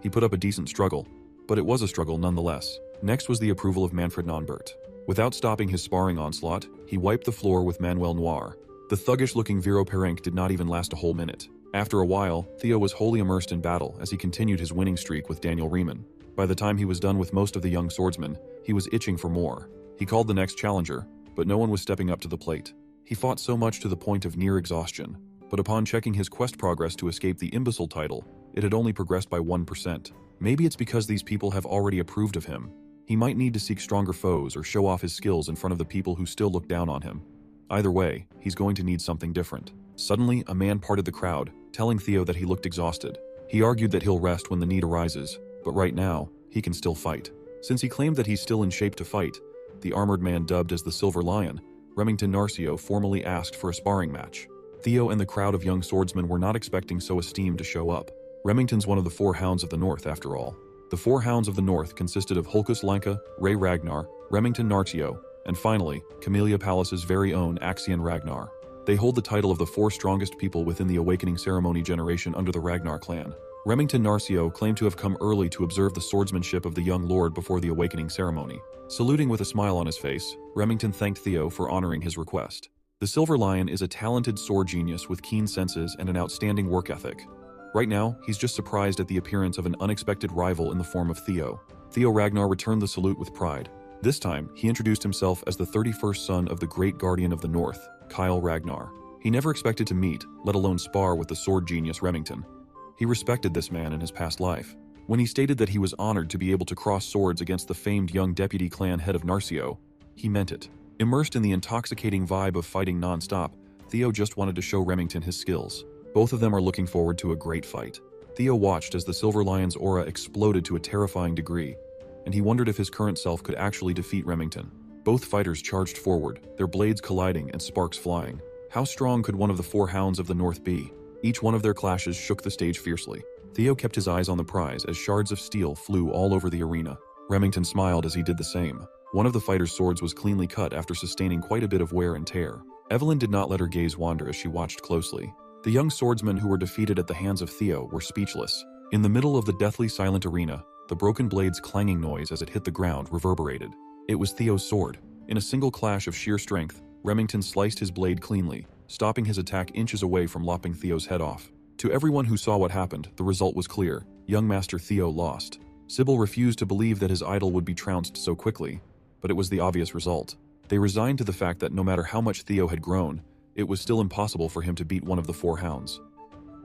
He put up a decent struggle, but it was a struggle nonetheless. Next was the approval of Manfred Nonbert. Without stopping his sparring onslaught, he wiped the floor with Manuel Noir. The thuggish-looking Viro Perenc did not even last a whole minute. After a while, Theo was wholly immersed in battle as he continued his winning streak with Daniel Riemann. By the time he was done with most of the young swordsmen, he was itching for more. He called the next challenger, but no one was stepping up to the plate. He fought so much to the point of near exhaustion, but upon checking his quest progress to escape the imbecile title, it had only progressed by 1%. Maybe it's because these people have already approved of him. He might need to seek stronger foes or show off his skills in front of the people who still look down on him. Either way, he's going to need something different. Suddenly, a man parted the crowd, telling Theo that he looked exhausted. He argued that he'll rest when the need arises, but right now, he can still fight. Since he claimed that he's still in shape to fight, the armored man dubbed as the Silver Lion, Remington Narcio, formally asked for a sparring match. Theo and the crowd of young swordsmen were not expecting so esteemed to show up. Remington's one of the four hounds of the North, after all. The four hounds of the North consisted of Hulkus Lanka, Ray Ragnar, Remington Narcio, and finally, Camellia Palace's very own Axion Ragnar. They hold the title of the four strongest people within the Awakening Ceremony generation under the Ragnar clan. Remington Narcio claimed to have come early to observe the swordsmanship of the young lord before the Awakening Ceremony. Saluting with a smile on his face, Remington thanked Theo for honoring his request. The Silver Lion is a talented sword genius with keen senses and an outstanding work ethic. Right now, he's just surprised at the appearance of an unexpected rival in the form of Theo. Theo Ragnar returned the salute with pride. This time, he introduced himself as the 31st son of the great guardian of the North, Kyle Ragnar. He never expected to meet, let alone spar with the sword genius Remington. He respected this man in his past life. When he stated that he was honored to be able to cross swords against the famed young deputy clan head of Narcio, he meant it. Immersed in the intoxicating vibe of fighting non-stop, Theo just wanted to show Remington his skills. Both of them are looking forward to a great fight. Theo watched as the Silver Lion's aura exploded to a terrifying degree, and he wondered if his current self could actually defeat Remington. Both fighters charged forward, their blades colliding and sparks flying. How strong could one of the four hounds of the North be? Each one of their clashes shook the stage fiercely. Theo kept his eyes on the prize as shards of steel flew all over the arena. Remington smiled as he did the same. One of the fighters' swords was cleanly cut after sustaining quite a bit of wear and tear. Evelyn did not let her gaze wander as she watched closely. The young swordsmen who were defeated at the hands of Theo were speechless. In the middle of the deathly silent arena, the broken blade's clanging noise as it hit the ground reverberated. It was Theo's sword. In a single clash of sheer strength, Remington sliced his blade cleanly, stopping his attack inches away from lopping Theo's head off. To everyone who saw what happened, the result was clear. Young Master Theo lost. Sybil refused to believe that his idol would be trounced so quickly, but it was the obvious result. They resigned to the fact that no matter how much Theo had grown, it was still impossible for him to beat one of the four hounds.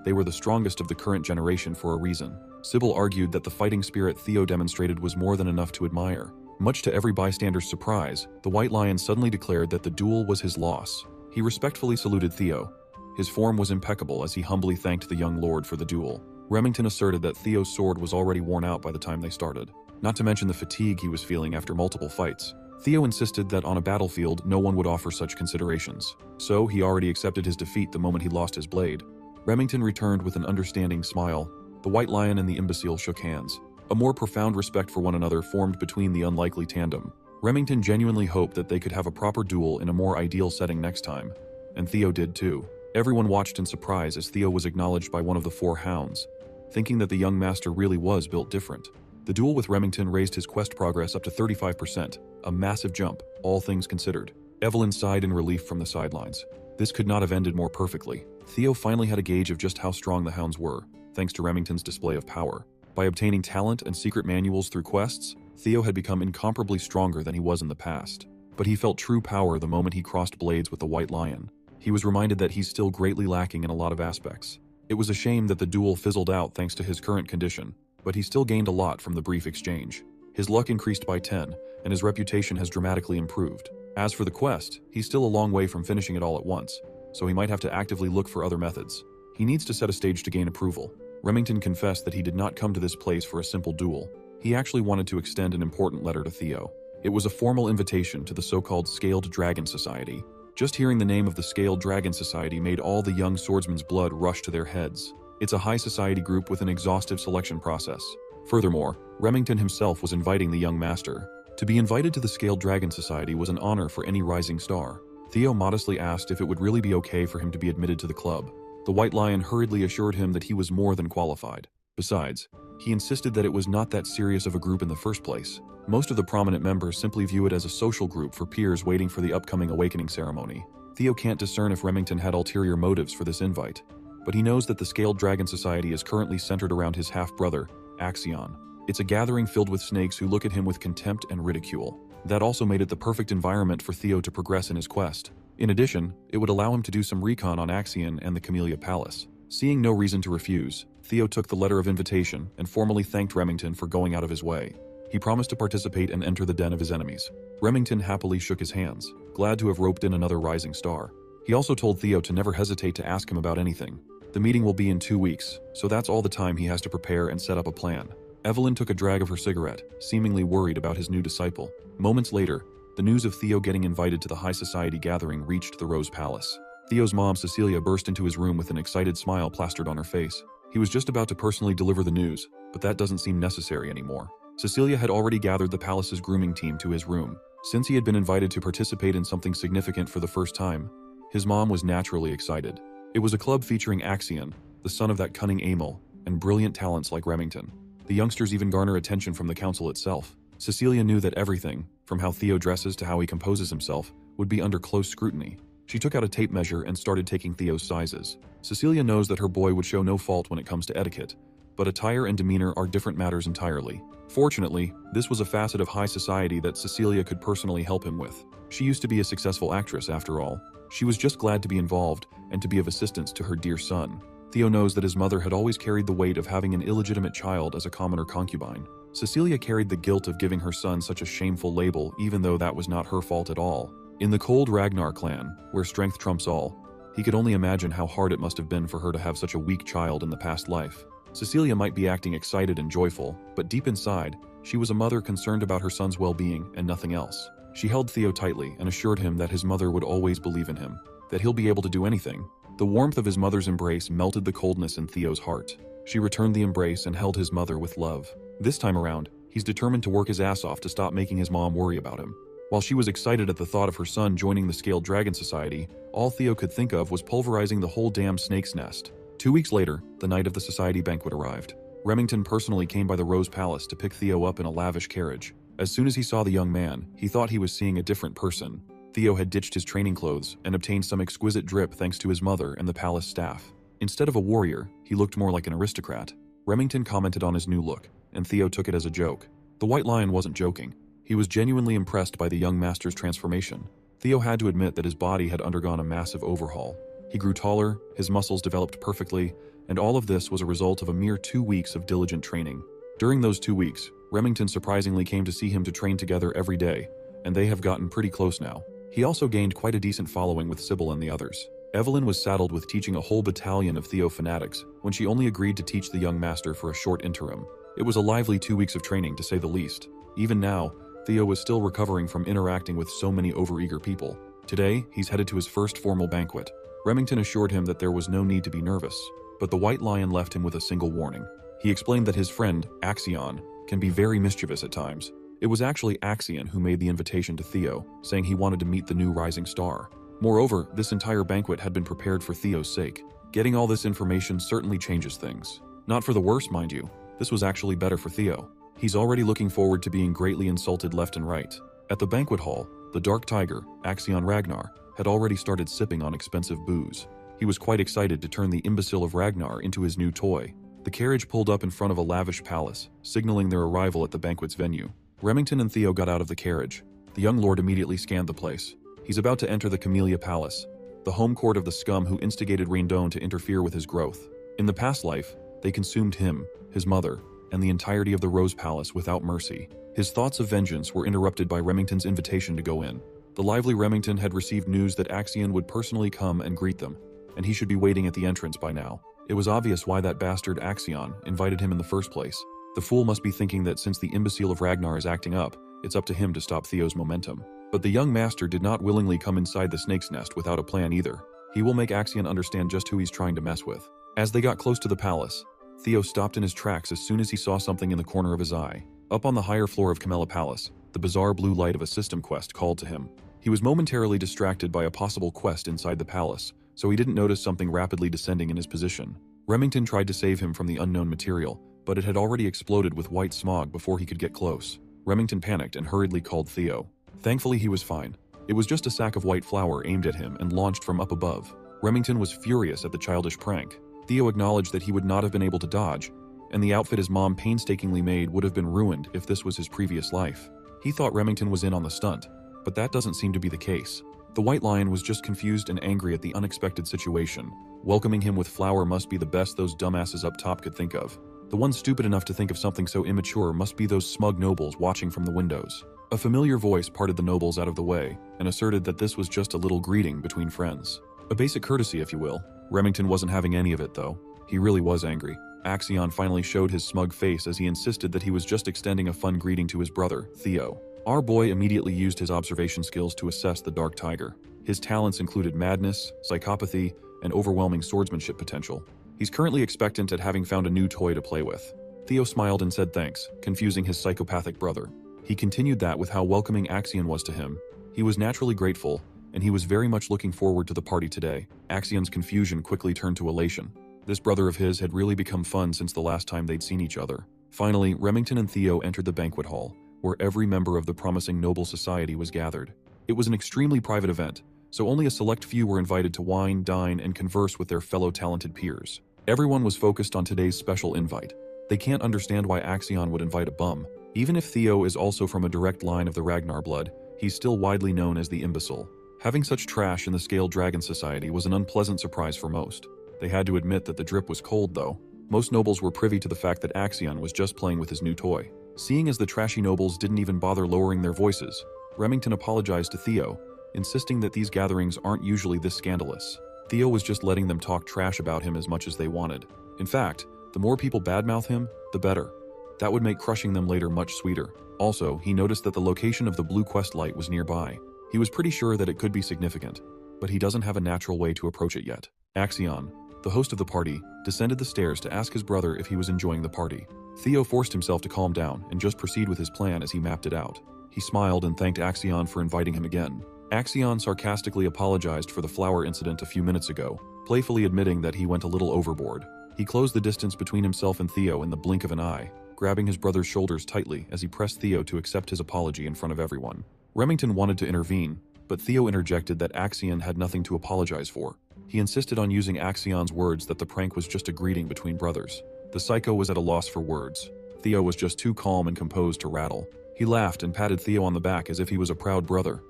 They were the strongest of the current generation for a reason. Sybil argued that the fighting spirit Theo demonstrated was more than enough to admire. Much to every bystander's surprise, the White Lion suddenly declared that the duel was his loss. He respectfully saluted Theo. His form was impeccable as he humbly thanked the young lord for the duel. Remington asserted that Theo's sword was already worn out by the time they started, not to mention the fatigue he was feeling after multiple fights. Theo insisted that on a battlefield, no one would offer such considerations, so he already accepted his defeat the moment he lost his blade. Remington returned with an understanding smile. The White Lion and the imbecile shook hands. A more profound respect for one another formed between the unlikely tandem. Remington genuinely hoped that they could have a proper duel in a more ideal setting next time, and Theo did too. Everyone watched in surprise as Theo was acknowledged by one of the four hounds, thinking that the young master really was built different. The duel with Remington raised his quest progress up to 35%, a massive jump, all things considered. Evelyn sighed in relief from the sidelines. This could not have ended more perfectly. Theo finally had a gauge of just how strong the hounds were, thanks to Remington's display of power. By obtaining talent and secret manuals through quests, Theo had become incomparably stronger than he was in the past. But he felt true power the moment he crossed blades with the White Lion. He was reminded that he's still greatly lacking in a lot of aspects. It was a shame that the duel fizzled out thanks to his current condition, but he still gained a lot from the brief exchange. His luck increased by 10, and his reputation has dramatically improved. As for the quest, he's still a long way from finishing it all at once, so he might have to actively look for other methods. He needs to set a stage to gain approval. Remington confessed that he did not come to this place for a simple duel. He actually wanted to extend an important letter to Theo. It was a formal invitation to the so-called Scaled Dragon Society. Just hearing the name of the Scaled Dragon Society made all the young swordsmen's blood rush to their heads. It's a high society group with an exhaustive selection process. Furthermore, Remington himself was inviting the young master. To be invited to the Scaled Dragon Society was an honor for any rising star. Theo modestly asked if it would really be okay for him to be admitted to the club. The White Lion hurriedly assured him that he was more than qualified. Besides, he insisted that it was not that serious of a group in the first place. Most of the prominent members simply view it as a social group for peers waiting for the upcoming awakening ceremony. Theo can't discern if Remington had ulterior motives for this invite. but he knows that the Scaled Dragon Society is currently centered around his half-brother, Axion. It's a gathering filled with snakes who look at him with contempt and ridicule. That also made it the perfect environment for Theo to progress in his quest. In addition, it would allow him to do some recon on Axion and the Camellia Palace. Seeing no reason to refuse, Theo took the letter of invitation and formally thanked Remington for going out of his way. He promised to participate and enter the den of his enemies. Remington happily shook his hands, glad to have roped in another rising star. He also told Theo to never hesitate to ask him about anything. The meeting will be in 2 weeks, so that's all the time he has to prepare and set up a plan. Evelyn took a drag of her cigarette, seemingly worried about his new disciple. Moments later, the news of Theo getting invited to the high society gathering reached the Rose Palace. Theo's mom, Cecilia, burst into his room with an excited smile plastered on her face. He was just about to personally deliver the news, but that doesn't seem necessary anymore. Cecilia had already gathered the palace's grooming team to his room. Since he had been invited to participate in something significant for the first time, his mom was naturally excited. It was a club featuring Axion, the son of that cunning Amel, and brilliant talents like Remington. The youngsters even garner attention from the council itself. Cecilia knew that everything, from how Theo dresses to how he composes himself, would be under close scrutiny. She took out a tape measure and started taking Theo's sizes. Cecilia knows that her boy would show no fault when it comes to etiquette, but attire and demeanor are different matters entirely. Fortunately, this was a facet of high society that Cecilia could personally help him with. She used to be a successful actress after all. She was just glad to be involved and to be of assistance to her dear son. Theo knows that his mother had always carried the weight of having an illegitimate child as a commoner concubine. Cecilia carried the guilt of giving her son such a shameful label, even though that was not her fault at all. In the cold Ragnar clan, where strength trumps all, he could only imagine how hard it must have been for her to have such a weak child in the past life. Cecilia might be acting excited and joyful, but deep inside, she was a mother concerned about her son's well-being and nothing else. She held Theo tightly and assured him that his mother would always believe in him, that he'll be able to do anything. The warmth of his mother's embrace melted the coldness in Theo's heart. She returned the embrace and held his mother with love. This time around, he's determined to work his ass off to stop making his mom worry about him. While she was excited at the thought of her son joining the Scaled Dragon Society, all Theo could think of was pulverizing the whole damn snake's nest. 2 weeks later, the night of the society banquet arrived. Remington personally came by the Rose Palace to pick Theo up in a lavish carriage. As soon as he saw the young man, he thought he was seeing a different person. Theo had ditched his training clothes and obtained some exquisite drip thanks to his mother and the palace staff. Instead of a warrior, he looked more like an aristocrat. Remington commented on his new look, and Theo took it as a joke. The White Lion wasn't joking. He was genuinely impressed by the young master's transformation. Theo had to admit that his body had undergone a massive overhaul. He grew taller, his muscles developed perfectly, and all of this was a result of a mere 2 weeks of diligent training. During those 2 weeks, Remington surprisingly came to see him to train together every day, and they have gotten pretty close now. He also gained quite a decent following with Sybil and the others. Evelyn was saddled with teaching a whole battalion of Theo fanatics when she only agreed to teach the young master for a short interim. It was a lively 2 weeks of training, to say the least. Even now, Theo was still recovering from interacting with so many overeager people. Today, he's headed to his first formal banquet. Remington assured him that there was no need to be nervous, but the White Lion left him with a single warning. He explained that his friend, Axion, can be very mischievous at times. It was actually Axion who made the invitation to Theo, saying he wanted to meet the new rising star. Moreover, this entire banquet had been prepared for Theo's sake. Getting all this information certainly changes things. Not for the worse, mind you. This was actually better for Theo. He's already looking forward to being greatly insulted left and right. At the banquet hall, the Dark Tiger, Axion Ragnar, had already started sipping on expensive booze. He was quite excited to turn the imbecile of Ragnar into his new toy. The carriage pulled up in front of a lavish palace, signaling their arrival at the banquet's venue. Remington and Theo got out of the carriage. The young lord immediately scanned the place. He's about to enter the Camellia Palace, the home court of the scum who instigated Rindon to interfere with his growth. In the past life, they consumed him, his mother, and the entirety of the Rose Palace without mercy. His thoughts of vengeance were interrupted by Remington's invitation to go in. The lively Remington had received news that Axion would personally come and greet them, and he should be waiting at the entrance by now. It was obvious why that bastard Axion invited him in the first place. The fool must be thinking that since the imbecile of Ragnar is acting up, it's up to him to stop Theo's momentum. But the young master did not willingly come inside the snake's nest without a plan either. He will make Axion understand just who he's trying to mess with. As they got close to the palace, Theo stopped in his tracks as soon as he saw something in the corner of his eye. Up on the higher floor of Camellia Palace, the bizarre blue light of a system quest called to him. He was momentarily distracted by a possible quest inside the palace, so he didn't notice something rapidly descending in his position. Remington tried to save him from the unknown material, but it had already exploded with white smog before he could get close. Remington panicked and hurriedly called Theo. Thankfully, he was fine. It was just a sack of white flour aimed at him and launched from up above. Remington was furious at the childish prank. Theo acknowledged that he would not have been able to dodge, and the outfit his mom painstakingly made would have been ruined if this was his previous life. He thought Remington was in on the stunt, but that doesn't seem to be the case. The White Lion was just confused and angry at the unexpected situation. Welcoming him with flour must be the best those dumbasses up top could think of. The one stupid enough to think of something so immature must be those smug nobles watching from the windows. A familiar voice parted the nobles out of the way and asserted that this was just a little greeting between friends. A basic courtesy, if you will. Remington wasn't having any of it, though. He really was angry. Axion finally showed his smug face as he insisted that he was just extending a fun greeting to his brother, Theo. Our boy immediately used his observation skills to assess the Dark Tiger. His talents included madness, psychopathy, and overwhelming swordsmanship potential. He's currently expectant at having found a new toy to play with. Theo smiled and said thanks, confusing his psychopathic brother. He continued that with how welcoming Axion was to him. He was naturally grateful, and he was very much looking forward to the party today. Axion's confusion quickly turned to elation. This brother of his had really become fun since the last time they'd seen each other. Finally, Remington and Theo entered the banquet hall, where every member of the promising noble society was gathered. It was an extremely private event, so only a select few were invited to wine, dine, and converse with their fellow talented peers. Everyone was focused on today's special invite. They can't understand why Axion would invite a bum. Even if Theo is also from a direct line of the Ragnar blood, he's still widely known as the imbecile. Having such trash in the Scaled Dragon Society was an unpleasant surprise for most. They had to admit that the drip was cold, though. Most nobles were privy to the fact that Axion was just playing with his new toy. Seeing as the trashy nobles didn't even bother lowering their voices, Remington apologized to Theo, insisting that these gatherings aren't usually this scandalous. Theo was just letting them talk trash about him as much as they wanted. In fact, the more people badmouth him, the better. That would make crushing them later much sweeter. Also, he noticed that the location of the blue quest light was nearby. He was pretty sure that it could be significant, but he doesn't have a natural way to approach it yet. Axion, the host of the party, descended the stairs to ask his brother if he was enjoying the party. Theo forced himself to calm down and just proceed with his plan as he mapped it out. He smiled and thanked Axion for inviting him again. Axion sarcastically apologized for the flower incident a few minutes ago, playfully admitting that he went a little overboard. He closed the distance between himself and Theo in the blink of an eye, grabbing his brother's shoulders tightly as he pressed Theo to accept his apology in front of everyone. Remington wanted to intervene, but Theo interjected that Axion had nothing to apologize for. He insisted on using Axion's words that the prank was just a greeting between brothers. The psycho was at a loss for words. Theo was just too calm and composed to rattle. He laughed and patted Theo on the back as if he was a proud brother.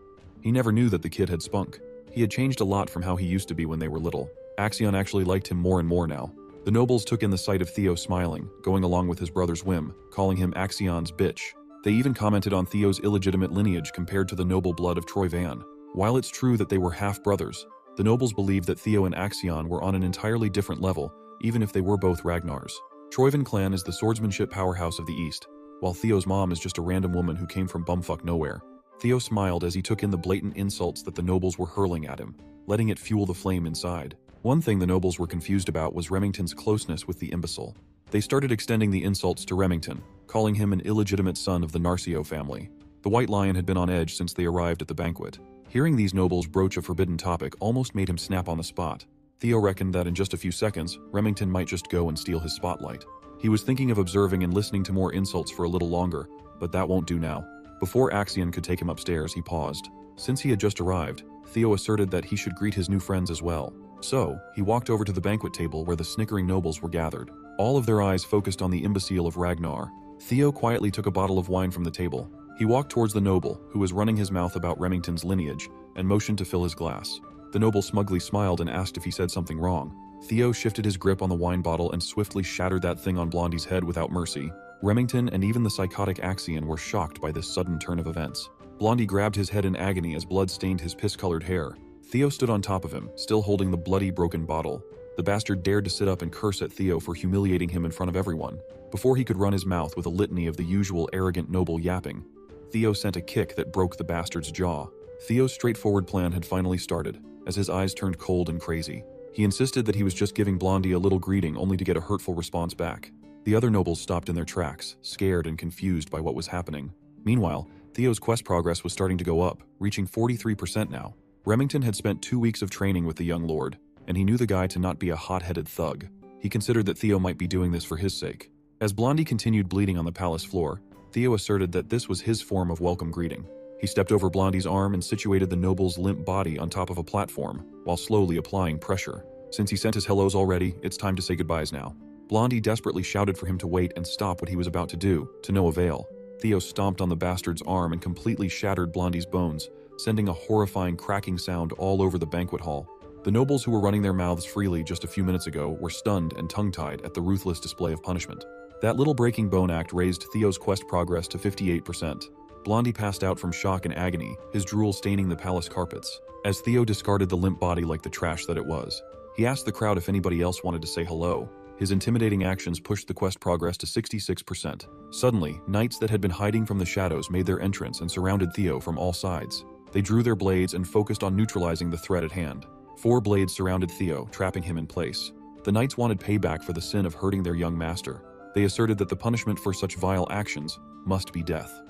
He never knew that the kid had spunk. He had changed a lot from how he used to be when they were little. Axion actually liked him more and more now. The nobles took in the sight of Theo smiling, going along with his brother's whim, calling him Axion's bitch. They even commented on Theo's illegitimate lineage compared to the noble blood of Troy Van. While it's true that they were half-brothers, the nobles believed that Theo and Axion were on an entirely different level, even if they were both Ragnars. Troyvan clan is the swordsmanship powerhouse of the East, while Theo's mom is just a random woman who came from bumfuck nowhere. Theo smiled as he took in the blatant insults that the nobles were hurling at him, letting it fuel the flame inside. One thing the nobles were confused about was Remington's closeness with the imbecile. They started extending the insults to Remington, calling him an illegitimate son of the Narcio family. The White Lion had been on edge since they arrived at the banquet. Hearing these nobles broach a forbidden topic almost made him snap on the spot. Theo reckoned that in just a few seconds, Remington might just go and steal his spotlight. He was thinking of observing and listening to more insults for a little longer, but that won't do now. Before Axion could take him upstairs, he paused. Since he had just arrived, Theo asserted that he should greet his new friends as well. So, he walked over to the banquet table where the snickering nobles were gathered. All of their eyes focused on the imbecile of Ragnar. Theo quietly took a bottle of wine from the table. He walked towards the noble, who was running his mouth about Remington's lineage, and motioned to fill his glass. The noble smugly smiled and asked if he said something wrong. Theo shifted his grip on the wine bottle and swiftly shattered that thing on Blondie's head without mercy. Remington and even the psychotic Axion were shocked by this sudden turn of events. Blondie grabbed his head in agony as blood stained his piss-colored hair. Theo stood on top of him, still holding the bloody, broken bottle. The bastard dared to sit up and curse at Theo for humiliating him in front of everyone. Before he could run his mouth with a litany of the usual arrogant noble yapping, Theo sent a kick that broke the bastard's jaw. Theo's straightforward plan had finally started, as his eyes turned cold and crazy. He insisted that he was just giving Blondie a little greeting only to get a hurtful response back. The other nobles stopped in their tracks, scared and confused by what was happening. Meanwhile, Theo's quest progress was starting to go up, reaching 43% now. Remington had spent 2 weeks of training with the young lord, and he knew the guy to not be a hot-headed thug. He considered that Theo might be doing this for his sake. As Blondie continued bleeding on the palace floor, Theo asserted that this was his form of welcome greeting. He stepped over Blondie's arm and situated the noble's limp body on top of a platform, while slowly applying pressure. Since he sent his hellos already, it's time to say goodbyes now. Blondie desperately shouted for him to wait and stop what he was about to do, to no avail. Theo stomped on the bastard's arm and completely shattered Blondie's bones, sending a horrifying cracking sound all over the banquet hall. The nobles who were running their mouths freely just a few minutes ago were stunned and tongue-tied at the ruthless display of punishment. That little breaking bone act raised Theo's quest progress to 58%. Blondie passed out from shock and agony, his drool staining the palace carpets, as Theo discarded the limp body like the trash that it was. He asked the crowd if anybody else wanted to say hello. His intimidating actions pushed the quest progress to 66%. Suddenly, knights that had been hiding from the shadows made their entrance and surrounded Theo from all sides. They drew their blades and focused on neutralizing the threat at hand. 4 blades surrounded Theo, trapping him in place. The knights wanted payback for the sin of hurting their young master. They asserted that the punishment for such vile actions must be death.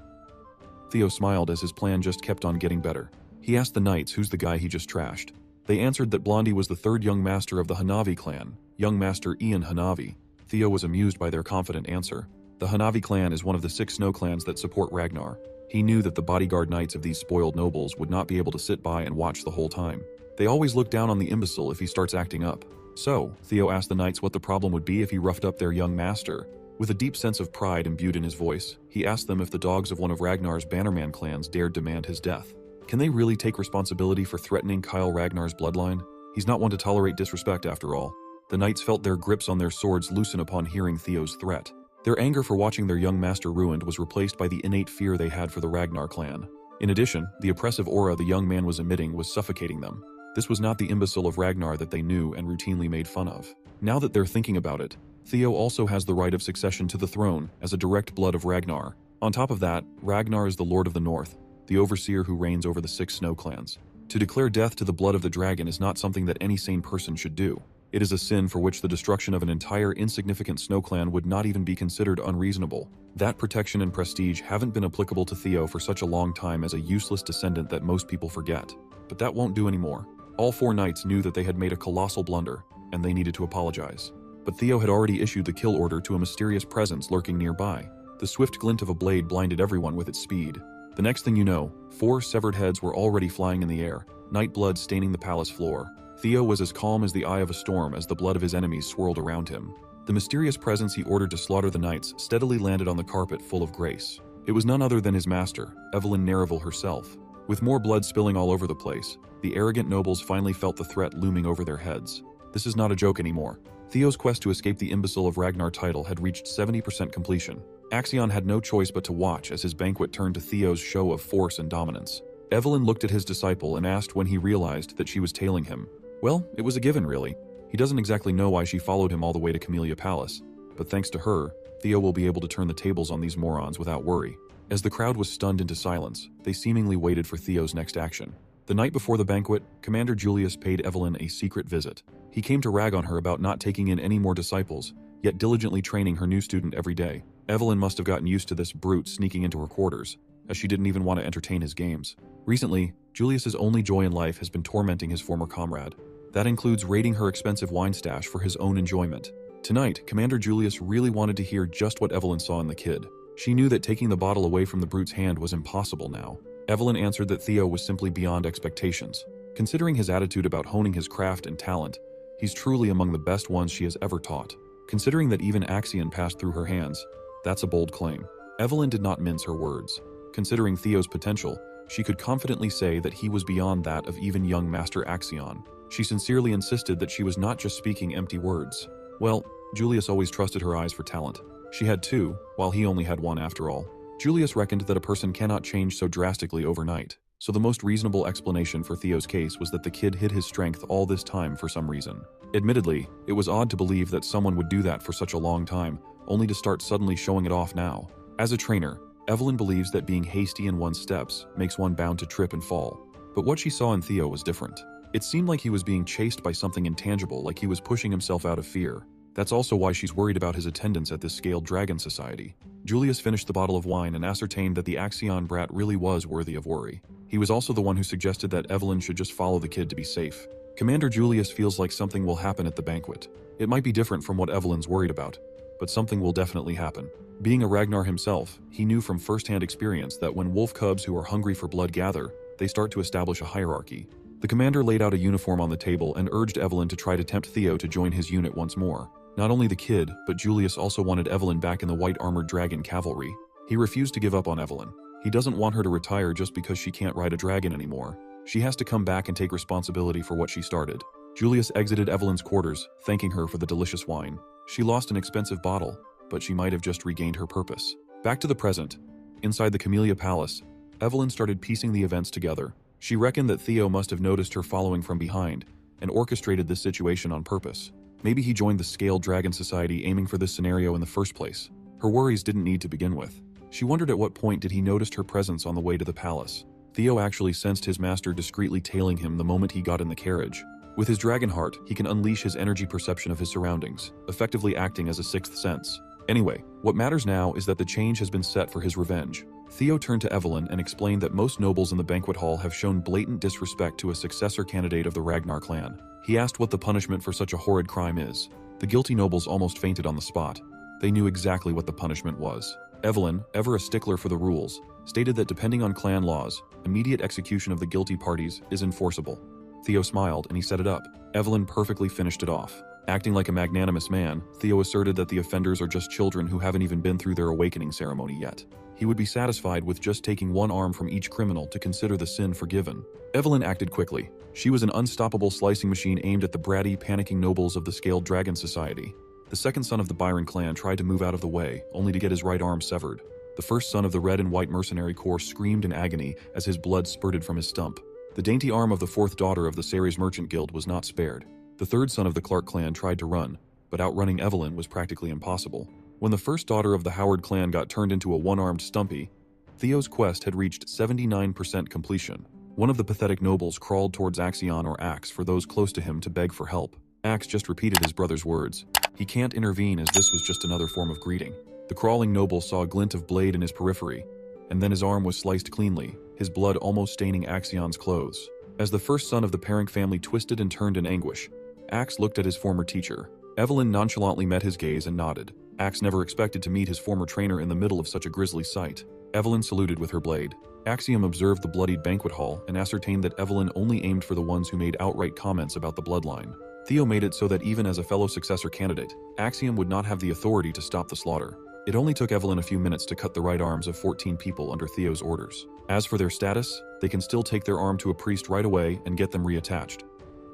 Theo smiled as his plan just kept on getting better. He asked the knights who's the guy he just trashed. They answered that Blondie was the 3rd young master of the Hanavi clan, young master Ian Hanavi. Theo was amused by their confident answer. The Hanavi clan is one of the 6 snow clans that support Ragnar. He knew that the bodyguard knights of these spoiled nobles would not be able to sit by and watch the whole time. They always look down on the imbecile if he starts acting up. So, Theo asked the knights what the problem would be if he roughed up their young master. With a deep sense of pride imbued in his voice, he asked them if the dogs of one of Ragnar's Bannerman clans dared demand his death. Can they really take responsibility for threatening Kyle Ragnar's bloodline? He's not one to tolerate disrespect after all. The knights felt their grips on their swords loosen upon hearing Theo's threat. Their anger for watching their young master ruined was replaced by the innate fear they had for the Ragnar clan. In addition, the oppressive aura the young man was emitting was suffocating them. This was not the imbecile of Ragnar that they knew and routinely made fun of. Now that they're thinking about it, Theo also has the right of succession to the throne as a direct blood of Ragnar. On top of that, Ragnar is the Lord of the North, the overseer who reigns over the 6 snow clans. To declare death to the blood of the dragon is not something that any sane person should do. It is a sin for which the destruction of an entire insignificant snow clan would not even be considered unreasonable. That protection and prestige haven't been applicable to Theo for such a long time as a useless descendant that most people forget. But that won't do anymore. All 4 knights knew that they had made a colossal blunder, and they needed to apologize. But Theo had already issued the kill order to a mysterious presence lurking nearby. The swift glint of a blade blinded everyone with its speed. The next thing you know, 4 severed heads were already flying in the air, night blood staining the palace floor. Theo was as calm as the eye of a storm as the blood of his enemies swirled around him. The mysterious presence he ordered to slaughter the knights steadily landed on the carpet full of grace. It was none other than his master, Evelyn Nereville herself. With more blood spilling all over the place, the arrogant nobles finally felt the threat looming over their heads. This is not a joke anymore. Theo's quest to escape the imbecile of Ragnar title had reached 70% completion. Axion had no choice but to watch as his banquet turned to Theo's show of force and dominance. Evelyn looked at his disciple and asked when he realized that she was tailing him. Well, it was a given, really. He doesn't exactly know why she followed him all the way to Camellia Palace, but thanks to her, Theo will be able to turn the tables on these morons without worry. As the crowd was stunned into silence, they seemingly waited for Theo's next action. The night before the banquet, Commander Julius paid Evelyn a secret visit. He came to rag on her about not taking in any more disciples, yet diligently training her new student every day. Evelyn must have gotten used to this brute sneaking into her quarters, as she didn't even want to entertain his games. Recently, Julius's only joy in life has been tormenting his former comrade. That includes raiding her expensive wine stash for his own enjoyment. Tonight, Commander Julius really wanted to hear just what Evelyn saw in the kid. She knew that taking the bottle away from the brute's hand was impossible now. Evelyn answered that Theo was simply beyond expectations. Considering his attitude about honing his craft and talent, he's truly among the best ones she has ever taught. Considering that even Axion passed through her hands, that's a bold claim. Evelyn did not mince her words. Considering Theo's potential, she could confidently say that he was beyond that of even young Master Axion. She sincerely insisted that she was not just speaking empty words. Well, Julius always trusted her eyes for talent. She had 2, while he only had 1 after all. Julius reckoned that a person cannot change so drastically overnight, so the most reasonable explanation for Theo's case was that the kid hid his strength all this time for some reason. Admittedly, it was odd to believe that someone would do that for such a long time, only to start suddenly showing it off now. As a trainer, Evelyn believes that being hasty in one's steps makes one bound to trip and fall. But what she saw in Theo was different. It seemed like he was being chased by something intangible, like he was pushing himself out of fear. That's also why she's worried about his attendance at this scaled dragon society. Julius finished the bottle of wine and ascertained that the Axion brat really was worthy of worry. He was also the one who suggested that Evelyn should just follow the kid to be safe. Commander Julius feels like something will happen at the banquet. It might be different from what Evelyn's worried about, but something will definitely happen. Being a Ragnar himself, he knew from first-hand experience that when wolf cubs who are hungry for blood gather, they start to establish a hierarchy. The commander laid out a uniform on the table and urged Evelyn to try to tempt Theo to join his unit once more. Not only the kid, but Julius also wanted Evelyn back in the white armored dragon cavalry. He refused to give up on Evelyn. He doesn't want her to retire just because she can't ride a dragon anymore. She has to come back and take responsibility for what she started. Julius exited Evelyn's quarters, thanking her for the delicious wine. She lost an expensive bottle, but she might have just regained her purpose. Back to the present. Inside the Camellia Palace, Evelyn started piecing the events together. She reckoned that Theo must have noticed her following from behind and orchestrated this situation on purpose. Maybe he joined the Scaled Dragon Society aiming for this scenario in the first place. Her worries didn't need to begin with. She wondered at what point did he notice her presence on the way to the palace. Theo actually sensed his master discreetly tailing him the moment he got in the carriage. With his dragon heart, he can unleash his energy perception of his surroundings, effectively acting as a sixth sense. Anyway, what matters now is that the change has been set for his revenge. Theo turned to Evelyn and explained that most nobles in the banquet hall have shown blatant disrespect to a successor candidate of the Ragnar clan. He asked what the punishment for such a horrid crime is. The guilty nobles almost fainted on the spot. They knew exactly what the punishment was. Evelyn, ever a stickler for the rules, stated that depending on clan laws, immediate execution of the guilty parties is enforceable. Theo smiled and he set it up. Evelyn perfectly finished it off. Acting like a magnanimous man, Theo asserted that the offenders are just children who haven't even been through their awakening ceremony yet. He would be satisfied with just taking one arm from each criminal to consider the sin forgiven. Evelyn acted quickly. She was an unstoppable slicing machine aimed at the bratty, panicking nobles of the Scaled Dragon Society. The second son of the Byron clan tried to move out of the way, only to get his right arm severed. The first son of the Red and White Mercenary Corps screamed in agony as his blood spurted from his stump. The dainty arm of the fourth daughter of the Ceres Merchant Guild was not spared. The third son of the Clark clan tried to run, but outrunning Evelyn was practically impossible. When the first daughter of the Howard clan got turned into a one-armed Stumpy, Theo's quest had reached 79% completion. One of the pathetic nobles crawled towards Axion or Axe for those close to him to beg for help. Axe just repeated his brother's words. He can't intervene as this was just another form of greeting. The crawling noble saw a glint of blade in his periphery, and then his arm was sliced cleanly, his blood almost staining Axion's clothes. As the first son of the Parent family twisted and turned in anguish, Axe looked at his former teacher. Evelyn nonchalantly met his gaze and nodded. Axe never expected to meet his former trainer in the middle of such a grisly sight. Evelyn saluted with her blade. Axiom observed the bloodied banquet hall and ascertained that Evelyn only aimed for the ones who made outright comments about the bloodline. Theo made it so that even as a fellow successor candidate, Axiom would not have the authority to stop the slaughter. It only took Evelyn a few minutes to cut the right arms of 14 people under Theo's orders. As for their status, they can still take their arm to a priest right away and get them reattached.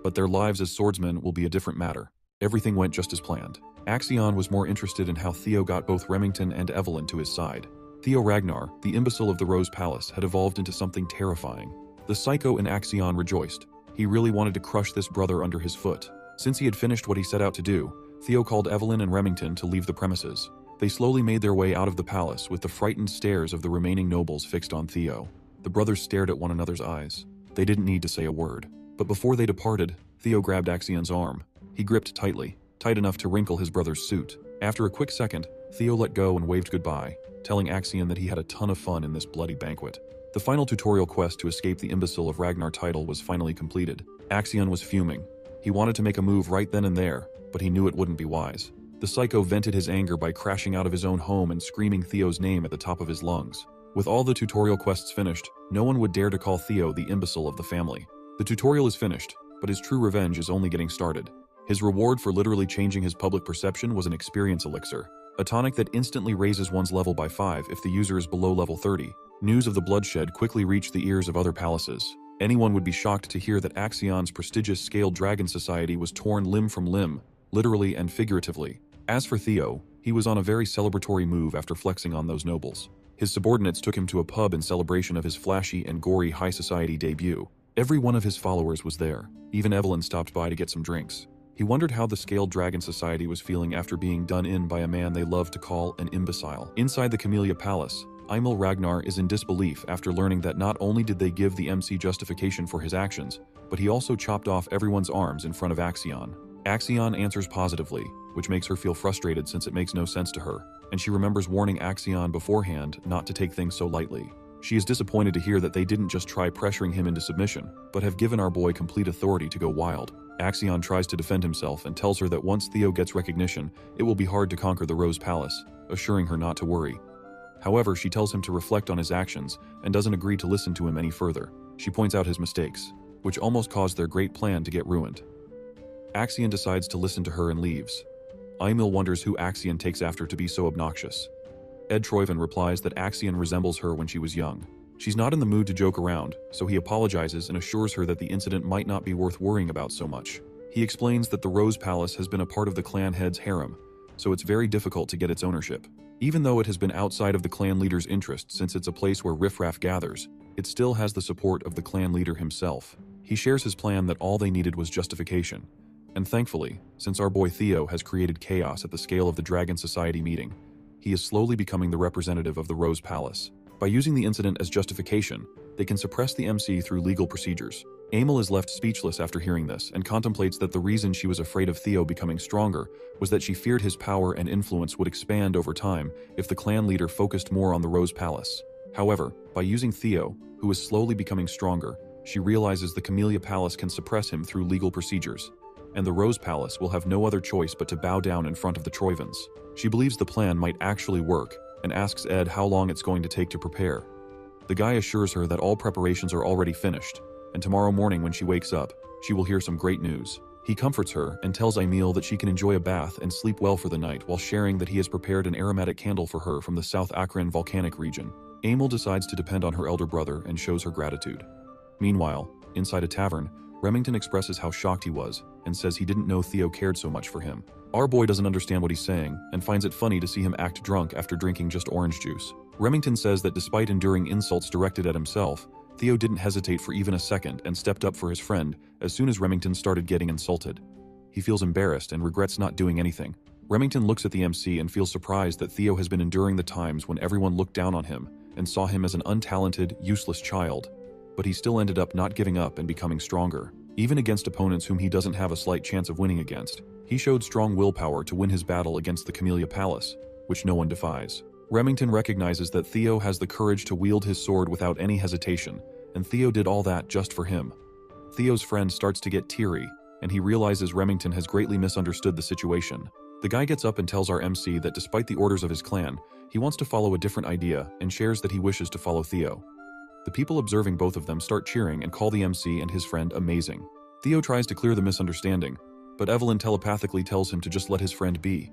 But their lives as swordsmen will be a different matter. Everything went just as planned. Axion was more interested in how Theo got both Remington and Evelyn to his side. Theo Ragnar, the imbecile of the Rose Palace, had evolved into something terrifying. The psycho in Axion rejoiced. He really wanted to crush this brother under his foot. Since he had finished what he set out to do, Theo called Evelyn and Remington to leave the premises. They slowly made their way out of the palace with the frightened stares of the remaining nobles fixed on Theo. The brothers stared at one another's eyes. They didn't need to say a word. But before they departed, Theo grabbed Axion's arm. He gripped tightly, tight enough to wrinkle his brother's suit. After a quick second, Theo let go and waved goodbye, telling Axion that he had a ton of fun in this bloody banquet. The final tutorial quest to escape the imbecile of Ragnar title was finally completed. Axion was fuming. He wanted to make a move right then and there, but he knew it wouldn't be wise. The psycho vented his anger by crashing out of his own home and screaming Theo's name at the top of his lungs. With all the tutorial quests finished, no one would dare to call Theo the imbecile of the family. The tutorial is finished, but his true revenge is only getting started. His reward for literally changing his public perception was an experience elixir, a tonic that instantly raises one's level by 5 if the user is below level 30. News of the bloodshed quickly reached the ears of other palaces. Anyone would be shocked to hear that Axion's prestigious Scaled Dragon Society was torn limb from limb, literally and figuratively. As for Theo, he was on a very celebratory move after flexing on those nobles. His subordinates took him to a pub in celebration of his flashy and gory high society debut. Every one of his followers was there. Even Evelyn stopped by to get some drinks. He wondered how the Scaled Dragon Society was feeling after being done in by a man they loved to call an imbecile. Inside the Camellia Palace, Emil Ragnar is in disbelief after learning that not only did they give the MC justification for his actions, but he also chopped off everyone's arms in front of Axion. Axion answers positively, which makes her feel frustrated since it makes no sense to her, and she remembers warning Axion beforehand not to take things so lightly. She is disappointed to hear that they didn't just try pressuring him into submission, but have given our boy complete authority to go wild. Axion tries to defend himself and tells her that once Theo gets recognition, it will be hard to conquer the Rose Palace, assuring her not to worry. However, she tells him to reflect on his actions and doesn't agree to listen to him any further. She points out his mistakes. which almost caused their great plan to get ruined. Axion decides to listen to her and leaves. Emil wonders who Axion takes after to be so obnoxious. Ed Troyven replies that Axion resembles her when she was young. She's not in the mood to joke around, so he apologizes and assures her that the incident might not be worth worrying about so much. He explains that the Rose Palace has been a part of the clan head's harem, so it's very difficult to get its ownership. Even though it has been outside of the clan leader's interest since it's a place where riffraff gathers, it still has the support of the clan leader himself. He shares his plan that all they needed was justification. And thankfully, since our boy Theo has created chaos at the scale of the Dragon Society meeting, he is slowly becoming the representative of the Rose Palace. By using the incident as justification, they can suppress the MC through legal procedures. Emil is left speechless after hearing this and contemplates that the reason she was afraid of Theo becoming stronger was that she feared his power and influence would expand over time if the clan leader focused more on the Rose Palace. However, by using Theo, who is slowly becoming stronger, she realizes the Camellia Palace can suppress him through legal procedures, and the Rose Palace will have no other choice but to bow down in front of the Troyvens. She believes the plan might actually work and asks Ed how long it's going to take to prepare. The guy assures her that all preparations are already finished, and tomorrow morning when she wakes up, she will hear some great news. He comforts her and tells Emil that she can enjoy a bath and sleep well for the night while sharing that he has prepared an aromatic candle for her from the South Akron volcanic region. Emil decides to depend on her elder brother and shows her gratitude. Meanwhile, inside a tavern, Remington expresses how shocked he was and says he didn't know Theo cared so much for him. Our boy doesn't understand what he's saying and finds it funny to see him act drunk after drinking just orange juice. Remington says that despite enduring insults directed at himself, Theo didn't hesitate for even a second and stepped up for his friend as soon as Remington started getting insulted. He feels embarrassed and regrets not doing anything. Remington looks at the MC and feels surprised that Theo has been enduring the times when everyone looked down on him and saw him as an untalented, useless child. But he still ended up not giving up and becoming stronger. Even against opponents whom he doesn't have a slight chance of winning against, he showed strong willpower to win his battle against the Camellia Palace, which no one defies. Remington recognizes that Theo has the courage to wield his sword without any hesitation, and Theo did all that just for him. Theo's friend starts to get teary, and he realizes Remington has greatly misunderstood the situation. The guy gets up and tells our MC that despite the orders of his clan, he wants to follow a different idea and shares that he wishes to follow Theo. The people observing both of them start cheering and call the MC and his friend amazing. Theo tries to clear the misunderstanding, but Evelyn telepathically tells him to just let his friend be.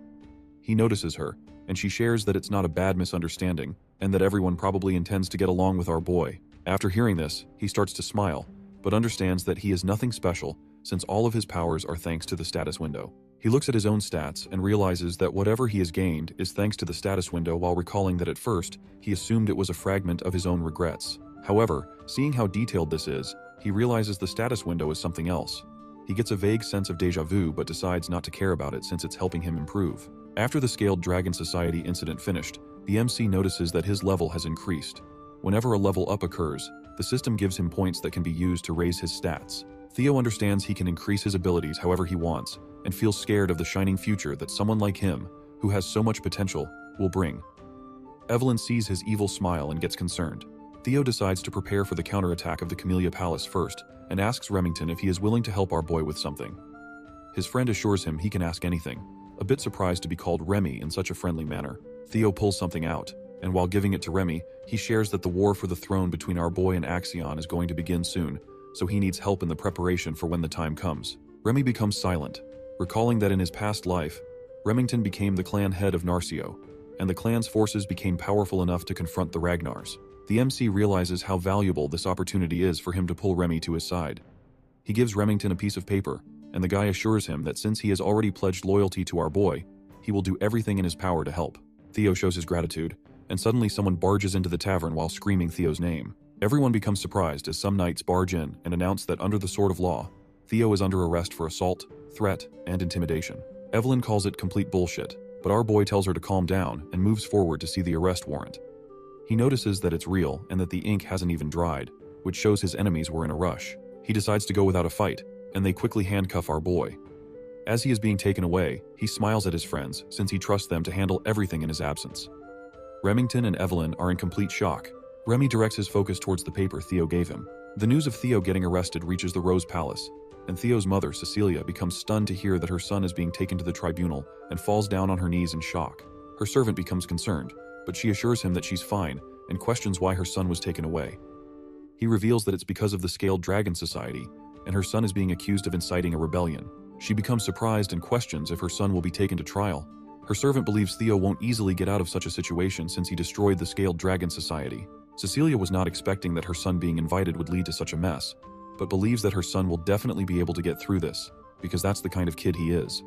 He notices her, and she shares that it's not a bad misunderstanding, and that everyone probably intends to get along with our boy. After hearing this, he starts to smile, but understands that he is nothing special since all of his powers are thanks to the status window. He looks at his own stats and realizes that whatever he has gained is thanks to the status window while recalling that at first, he assumed it was a fragment of his own regrets. However, seeing how detailed this is, he realizes the status window is something else. He gets a vague sense of déjà vu but decides not to care about it since it's helping him improve. After the Scaled Dragon Society incident finished, the MC notices that his level has increased. Whenever a level up occurs, the system gives him points that can be used to raise his stats. Theo understands he can increase his abilities however he wants, and feels scared of the shining future that someone like him, who has so much potential, will bring. Evelyn sees his evil smile and gets concerned. Theo decides to prepare for the counterattack of the Camellia Palace first, and asks Remington if he is willing to help our boy with something. His friend assures him he can ask anything, a bit surprised to be called Remy in such a friendly manner. Theo pulls something out, and while giving it to Remy, he shares that the war for the throne between our boy and Axion is going to begin soon, so he needs help in the preparation for when the time comes. Remy becomes silent, recalling that in his past life, Remington became the clan head of Narcio, and the clan's forces became powerful enough to confront the Ragnars. The MC realizes how valuable this opportunity is for him to pull Remy to his side. He gives Remington a piece of paper, and the guy assures him that since he has already pledged loyalty to our boy, he will do everything in his power to help. Theo shows his gratitude, and suddenly someone barges into the tavern while screaming Theo's name. Everyone becomes surprised as some knights barge in and announce that under the sword of law, Theo is under arrest for assault, threat, and intimidation. Evelyn calls it complete bullshit, but our boy tells her to calm down and moves forward to see the arrest warrant. He notices that it's real and that the ink hasn't even dried, which shows his enemies were in a rush. He decides to go without a fight, and they quickly handcuff our boy. As he is being taken away, he smiles at his friends since he trusts them to handle everything in his absence. Remington and Evelyn are in complete shock. Remy directs his focus towards the paper Theo gave him. The news of Theo getting arrested reaches the Rose Palace, and Theo's mother, Cecilia, becomes stunned to hear that her son is being taken to the tribunal and falls down on her knees in shock. Her servant becomes concerned, but she assures him that she's fine and questions why her son was taken away. He reveals that it's because of the Scaled Dragon Society, and her son is being accused of inciting a rebellion. She becomes surprised and questions if her son will be taken to trial. Her servant believes Theo won't easily get out of such a situation since he destroyed the Scaled Dragon Society. Cecilia was not expecting that her son being invited would lead to such a mess, but believes that her son will definitely be able to get through this, because that's the kind of kid he is.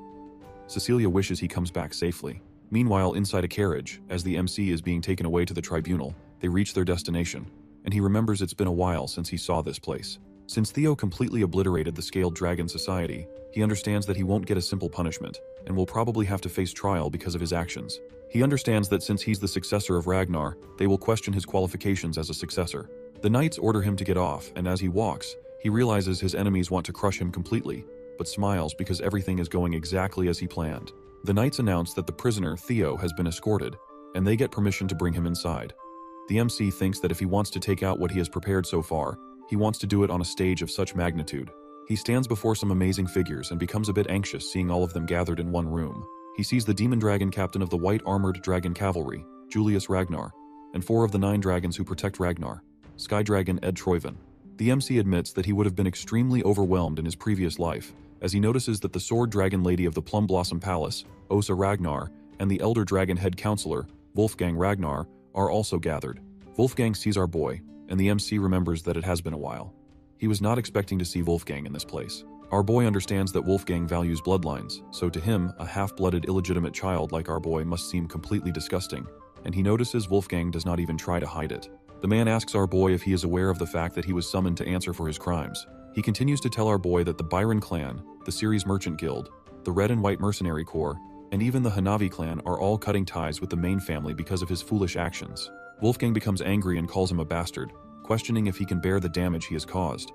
Cecilia wishes he comes back safely. Meanwhile, inside a carriage, as the MC is being taken away to the tribunal, they reach their destination, and he remembers it's been a while since he saw this place. Since Theo completely obliterated the Scaled Dragon Society, he understands that he won't get a simple punishment, and will probably have to face trial because of his actions. He understands that since he's the successor of Ragnar, they will question his qualifications as a successor. The knights order him to get off, and as he walks, he realizes his enemies want to crush him completely, but smiles because everything is going exactly as he planned. The knights announce that the prisoner, Theo, has been escorted, and they get permission to bring him inside. The MC thinks that if he wants to take out what he has prepared so far, he wants to do it on a stage of such magnitude. He stands before some amazing figures and becomes a bit anxious seeing all of them gathered in one room. He sees the demon dragon captain of the white armored dragon cavalry, Julius Ragnar, and 4 of the 9 dragons who protect Ragnar, Sky Dragon Ed Troyven. The MC admits that he would have been extremely overwhelmed in his previous life, as he notices that the sword dragon lady of the Plum Blossom Palace, Osa Ragnar, and the elder dragon head counselor, Wolfgang Ragnar, are also gathered. Wolfgang sees our boy, and the MC remembers that it has been a while. He was not expecting to see Wolfgang in this place. Our boy understands that Wolfgang values bloodlines, so to him, a half-blooded illegitimate child like our boy must seem completely disgusting, and he notices Wolfgang does not even try to hide it. The man asks our boy if he is aware of the fact that he was summoned to answer for his crimes. He continues to tell our boy that the Byron clan, the Ceres Merchant Guild, the Red and White Mercenary Corps, and even the Hanavi clan are all cutting ties with the main family because of his foolish actions. Wolfgang becomes angry and calls him a bastard, questioning if he can bear the damage he has caused.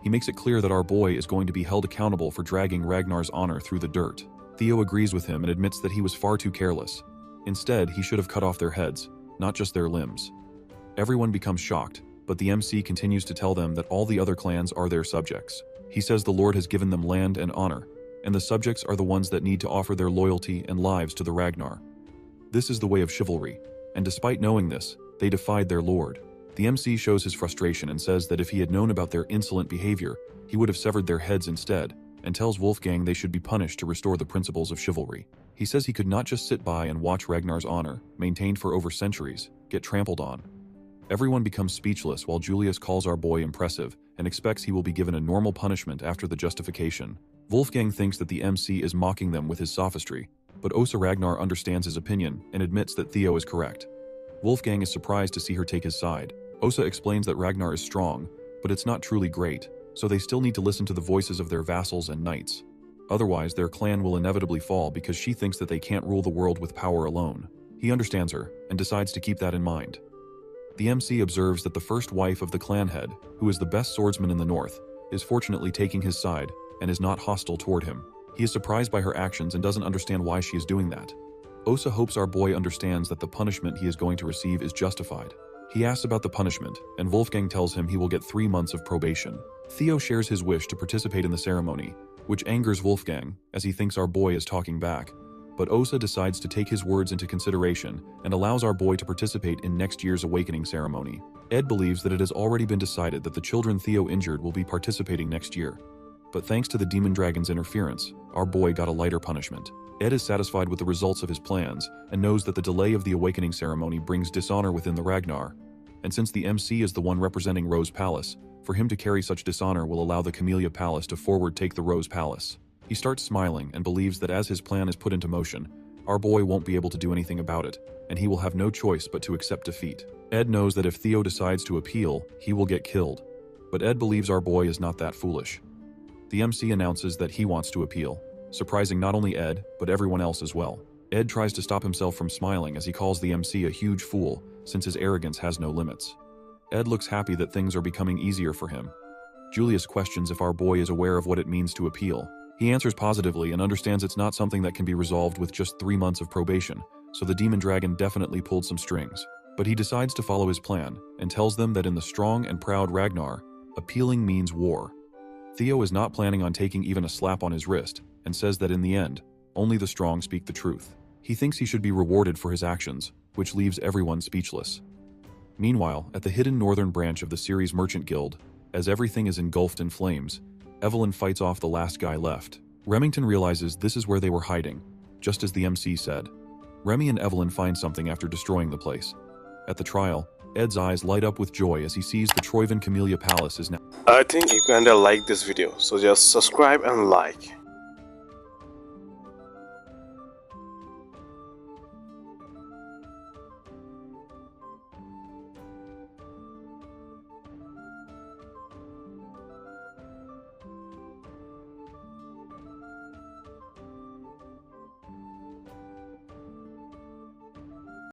He makes it clear that our boy is going to be held accountable for dragging Ragnar's honor through the dirt. Theo agrees with him and admits that he was far too careless. Instead, he should have cut off their heads, not just their limbs. Everyone becomes shocked, but the MC continues to tell them that all the other clans are their subjects. He says the Lord has given them land and honor, and the subjects are the ones that need to offer their loyalty and lives to the Ragnar. This is the way of chivalry, and despite knowing this, they defied their lord. The MC shows his frustration and says that if he had known about their insolent behavior, he would have severed their heads instead, and tells Wolfgang they should be punished to restore the principles of chivalry. He says he could not just sit by and watch Ragnar's honor, maintained for over centuries, get trampled on. Everyone becomes speechless while Julius calls our boy impressive and expects he will be given a normal punishment after the justification. Wolfgang thinks that the MC is mocking them with his sophistry, but Osa Ragnar understands his opinion and admits that Theo is correct. Wolfgang is surprised to see her take his side. Osa explains that Ragnar is strong, but it's not truly great, so they still need to listen to the voices of their vassals and knights. Otherwise, their clan will inevitably fall because she thinks that they can't rule the world with power alone. He understands her and decides to keep that in mind. The MC observes that the first wife of the clan head, who is the best swordsman in the north, is fortunately taking his side and is not hostile toward him. He is surprised by her actions and doesn't understand why she is doing that. Osa hopes our boy understands that the punishment he is going to receive is justified. He asks about the punishment, and Wolfgang tells him he will get 3 months of probation. Theo shares his wish to participate in the ceremony, which angers Wolfgang, as he thinks our boy is talking back. But Osa decides to take his words into consideration and allows our boy to participate in next year's awakening ceremony. Ed believes that it has already been decided that the children Theo injured will be participating next year. But thanks to the demon dragon's interference, our boy got a lighter punishment. Ed is satisfied with the results of his plans and knows that the delay of the awakening ceremony brings dishonor within the Ragnar. And since the MC is the one representing Rose Palace, for him to carry such dishonor will allow the Camellia Palace to forward take the Rose Palace. He starts smiling and believes that as his plan is put into motion, our boy won't be able to do anything about it, and he will have no choice but to accept defeat. Ed knows that if Theo decides to appeal, he will get killed. But Ed believes our boy is not that foolish. The MC announces that he wants to appeal, surprising not only Ed, but everyone else as well. Ed tries to stop himself from smiling as he calls the MC a huge fool, since his arrogance has no limits. Ed looks happy that things are becoming easier for him. Julius questions if our boy is aware of what it means to appeal. He answers positively and understands it's not something that can be resolved with just 3 months of probation, so the demon dragon definitely pulled some strings. But he decides to follow his plan, and tells them that in the strong and proud Ragnar, appealing means war. Theo is not planning on taking even a slap on his wrist, and says that in the end, only the strong speak the truth. He thinks he should be rewarded for his actions, which leaves everyone speechless. Meanwhile, at the hidden northern branch of the Ceres Merchant Guild, as everything is engulfed in flames, Evelyn fights off the last guy left. Remington realizes this is where they were hiding, just as the MC said. Remy and Evelyn find something after destroying the place. At the trial, Ed's eyes light up with joy as he sees the Troyven Camellia Palace is now. I think you kinda like this video, so just subscribe and like.